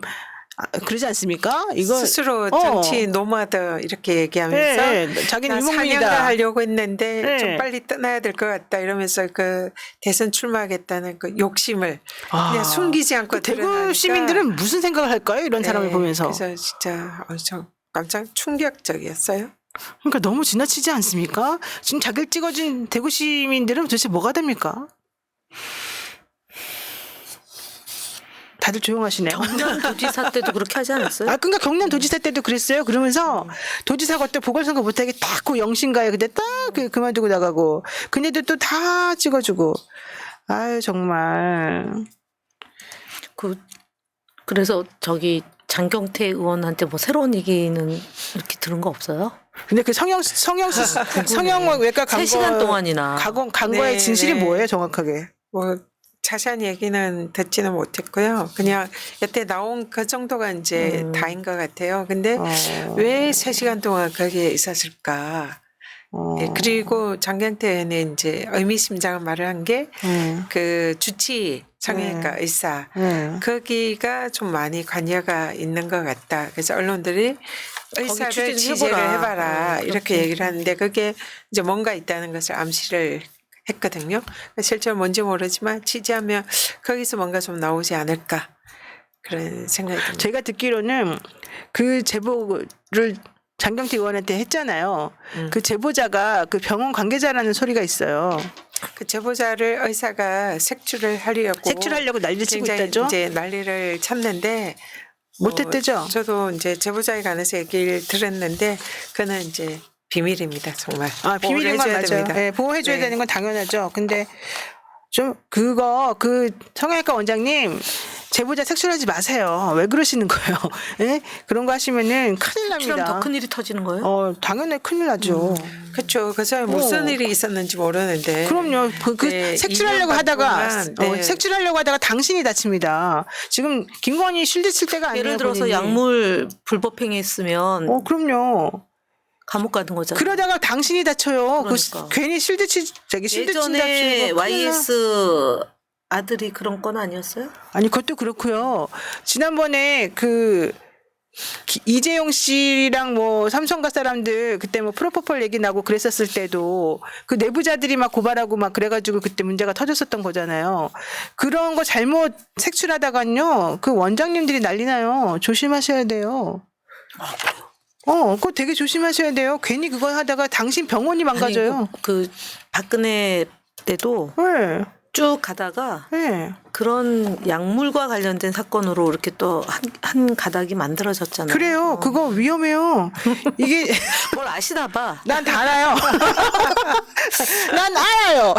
그러지 않습니까? 이거 스스로 정치 노마드 이렇게 얘기하면서 네, 자기는 나 4년간 유목민이다. 하려고 했는데 네. 좀 빨리 떠나야 될 것 같다 이러면서 그 대선 출마하겠다는 그 욕심을 그냥 숨기지 않고 그 대구 드러나니까. 시민들은 무슨 생각을 할까요? 이런 사람을 네, 보면서. 그래서 진짜 저 깜짝 충격적이었어요. 그러니까 너무 지나치지 않습니까? 지금 자기를 찍어준 대구 시민들은 도대체 뭐가 됩니까? 다들 조용하시네요. 경남 도지사 때도 그렇게 하지 않았어요? 그러니까 경남 도지사 때도 그랬어요. 그러면서 도지사가 또 보궐선거 못하게 딱 그 영신가에 그때 딱 그만두고 나가고 근데도 또 다 찍어주고 아유 정말 그래서 저기 장경태 의원한테 뭐 새로운 얘기는 이렇게 들은 거 없어요? 근데 그 성형외과 3시간 동안이나. 간거의 네, 진실이 네. 뭐예요 정확하게? 뭐 자세한 얘기는 듣지는 못했고요. 그냥 여태 나온 그 정도가 이제 다인 것 같아요. 근데 왜 3시간 동안 거기에 있었을까? 예, 그리고 장경태 의원은 이제 의미심장한 말을 한 게 그 주치 성형외과 의사 거기가 좀 많이 관여가 있는 것 같다. 그래서 언론들이 의사를 취재를 취재를 해보라. 해봐라 이렇게 얘기를 하는데 그게 이제 뭔가 있다는 것을 암시를 했거든요. 실제로 뭔지 모르지만 취재하면 거기서 뭔가 좀 나오지 않을까 그런 생각이 듭니다. 제가 듣기로는 그 제보를 장경태 의원한테 했잖아요. 그 제보자가 그 병원 관계자라는 소리가 있어요. 그 제보자를 의사가 색출하려고 난리 치고 굉장히 있다죠. 이제 난리를 쳤는데 못했대죠. 저도 이제 제보자에 관해서 얘기를 들었는데 그는 이제 비밀입니다. 정말. 비밀인 건 보호를 해줘야 맞아요. 됩니다. 네, 보호해줘야 네. 되는 건 당연하죠. 근데 좀 그 성형외과 원장님 제보자 색출하지 마세요. 왜 그러시는 거예요? 예? 그런 거 하시면은 큰일 납니다. 그럼 더 큰일이 터지는 거예요? 당연히 큰일 나죠. 그렇죠. 그 사람이 무슨 일이 있었는지 모르는데. 그럼요. 네, 색출하려고 2년 하다가 반 동안, 네. 색출하려고 하다가 당신이 다칩니다. 지금 김건희 실드 칠 때가 아니에요. 예를 들어서 본인이. 약물 불법행위했으면 그럼요. 감옥 가는 거잖아요. 그러다가 당신이 다쳐요. 그러니까. 괜히 실드 친다. 예전에 YS 아들이 그런 건 아니었어요? 아니 그것도 그렇고요. 지난번에 이재용 씨랑 뭐 삼성가 사람들 그때 뭐 프로포폴 얘기 나고 그랬었을 때도 그 내부자들이 막 고발하고 막 그래가지고 그때 문제가 터졌었던 거잖아요. 그런 거 잘못 색출하다간요 그 원장님들이 난리나요. 조심하셔야 돼요. 그거 되게 조심하셔야 돼요. 괜히 그거 하다가 당신 병원이 망가져요. 아니, 그 박근혜 때도 네. 쭉 가다가 네. 그런 약물과 관련된 사건으로 이렇게 또 한 가닥이 만들어졌잖아요. 그래요. 그거 위험해요. 이게 뭘 아시나 봐. 난 다 알아요. 난 알아요.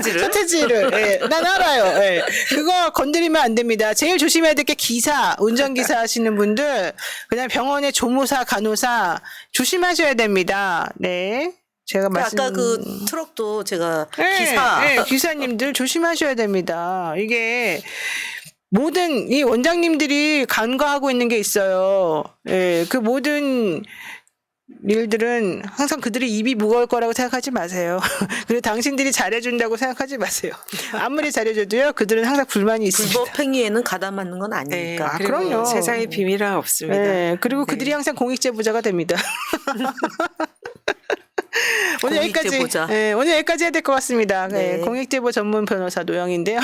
서태지를. 예, 난 알아요. 예. 그거 건드리면 안 됩니다. 제일 조심해야 될 게 운전기사 하시는 분들, 그다음에 병원의 조무사, 간호사 조심하셔야 됩니다. 네. 제가 아까 그 트럭도 제가 기사님들 조심하셔야 됩니다. 이게 모든 이 원장님들이 간과하고 있는 게 있어요. 예, 그 모든 일들은 항상 그들의 입이 무거울 거라고 생각하지 마세요. 그리고 당신들이 잘해준다고 생각하지 마세요. 아무리 잘해줘도요, 그들은 항상 불만이 있습니다. 불법행위에는 가담 맞는 건 아니니까. 그리고 그럼요. 세상에 비밀은 없습니다. 네, 그리고 그들이 항상 공익제보자가 됩니다. 오늘 공익제보자. 오늘 여기까지 해야 될 것 같습니다. 네. 공익제보 전문 변호사 노영인데요.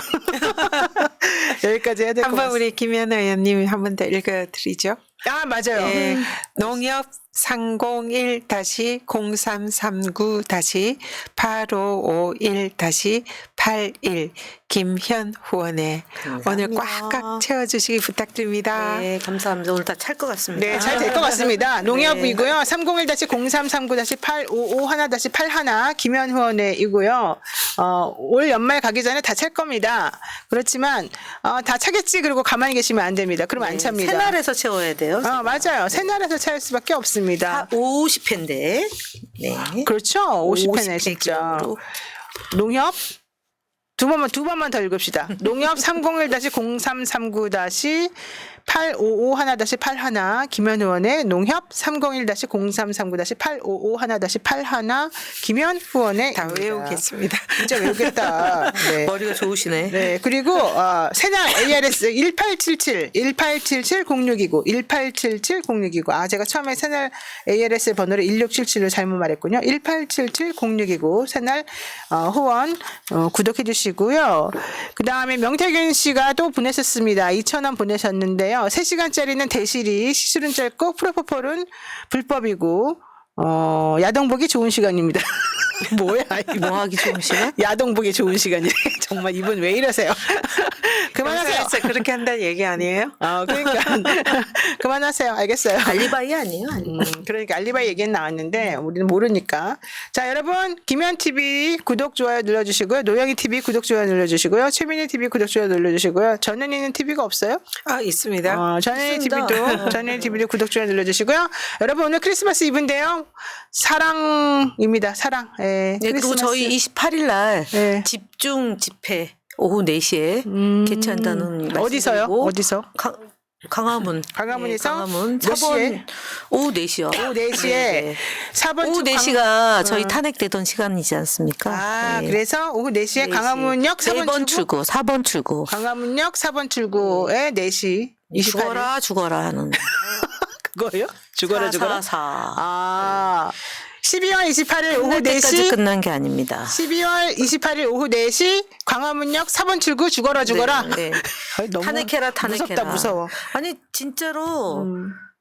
여기까지 해야 될 것 같습니다. 한번 우리 김연아 의원님이 한 번 더 읽어드리죠. 맞아요. 농협 301-0339-8551-81 김현후원에 오늘 꽉꽉 채워주시기 부탁드립니다. 네, 감사합니다. 오늘 다 찰 것 같습니다. 네, 잘 될 것 같습니다. 농협이고요. 301-0339-8551-81 김현후원회이고요. 올 연말 가기 전에 다 찰 겁니다. 그렇지만 다 차겠지 그리고 가만히 계시면 안 됩니다. 그럼 안 찹니다. 새날에서 채워야 돼요. 맞아요. 새날에서 찰 수밖에 없습니다. 50회인데. 네. 그렇죠. 50회네 진짜. 기록으로. 농협 두 번만 더 읽읍시다. 농협 301-0339-8551-81 김현후원의 농협 301-0339-8551-81 김현후원의 다 외우겠습니다. 진짜 외우겠다. 네. 머리가 좋으시네. 네, 그리고 새날 ARS 1877-0629 1877-0629 제가 처음에 새날 ARS 번호를 1677로 잘못 말했군요. 1877-0629 새날 후원 구독해 주시고요. 그 다음에 명태균 씨가 또 보내셨습니다. 2,000원 보내셨는데요. 3시간짜리는 대실이 시술은 짧고 프로포폴은 불법이고 야동보기 좋은 시간입니다. 뭐야 이거. 뭐 하기 좋은 시간? 야동보기 좋은 시간이래. 정말 이분 왜 이러세요. 그만하세요. 그렇게 한다는 얘기 아니에요? 그러니까 그만하세요. 알겠어요. 알리바이 아니에요? 그러니까 알리바이 얘기는 나왔는데 우리는 모르니까. 자, 여러분 김현TV 구독 좋아요 눌러주시고요. 노영이TV 구독 좋아요 눌러주시고요. 최민희TV 구독 좋아요 눌러주시고요. 전현이는 TV가 없어요? 있습니다. 전현이TV도 구독 좋아요 눌러주시고요. 여러분 오늘 크리스마스 이브인데요. 사랑입니다. 사랑. 네, 그리고 크리스마스. 저희 28일 날 네. 집중 집회 오후 4시에 개최한다는 어디서요? 말씀드리고 어디서? 강화문. 강화문에서 강화문 몇 시에? 4번 오후 4시요. 오후 4시에 네. 4번 오후 4시가 저희 탄핵되던 시간이지 않습니까? 네. 그래서 오후 4시에 4시. 강화문역 4번 출구. 4번 출구. 강화문역 4번 출구에 4시 28일. 죽어라 하는. 그거요? 죽어라. 12월 28일 오후 끝날 때까지 4시 끝난 게 아닙니다. 12월 28일 오후 4시 강화문역 4번 출구 죽어라. 네. 너무 탄핵해라. 무섭다 무서워. 아니 진짜로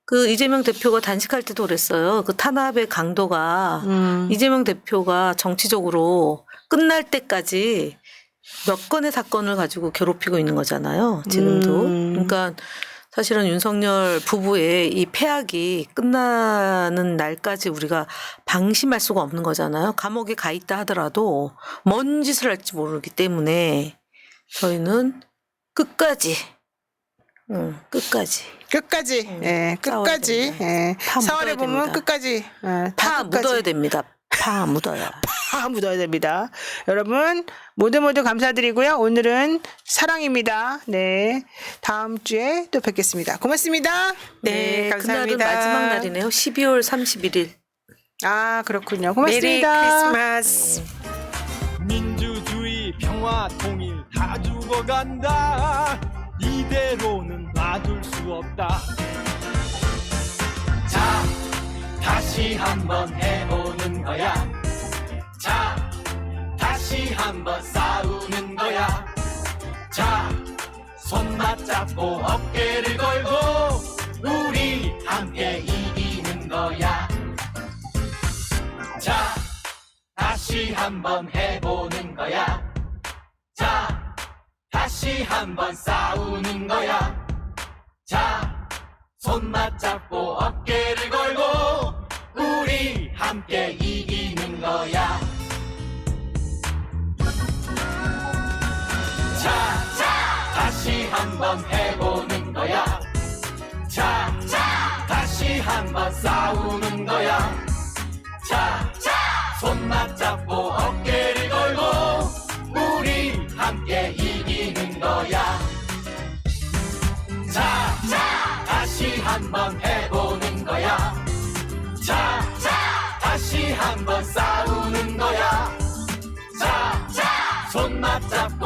그 이재명 대표가 단식할 때도 그랬어요. 그 탄압의 강도가 이재명 대표가 정치적으로 끝날 때까지 몇 건의 사건을 가지고 괴롭히고 있는 거잖아요. 지금도. 그러니까 사실은 윤석열 부부의 이 폐악이 끝나는 날까지 우리가 방심할 수가 없는 거잖아요. 감옥에 가 있다 하더라도 뭔 짓을 할지 모르기 때문에 저희는 끝까지 끝까지. 다 4월에 묻어야 보면 됩니다. 끝까지. 다 묻어야 됩니다. 파 묻어요. 다 묻어야 됩니다. 여러분 모두 감사드리고요. 오늘은 사랑입니다. 네, 다음 주에 또 뵙겠습니다. 고맙습니다. 네, 감사합니다. 그날은 마지막 날이네요. 12월 31일. 그렇군요. 메리 고맙습니다. 크리스마스. 민주주의 평화 통일 다 죽어간다. 이대로는 놔둘 수 없다. 자, 다시 한번 해보는 거야. 자, 다시 한번 싸우는 거야. 자, 손 맞잡고 어깨를 걸고 우리 함께 이기는 거야. 자, 다시 한번 해보는 거야. 자, 다시 한번 싸우는 거야. 자, 손 맞잡고 어깨를 걸고 우리 함께 이기는 거야. 자, 다시 한번 해보는 거야. 자, 다시 한번 싸우는 거야. 자, 손 맞잡고 어깨를 걸고 우리 함께 이기는 거야. 자, 다시 한번 해보는 거야. 자, 다시 한번 싸우는 거야. 자, 손 맞잡고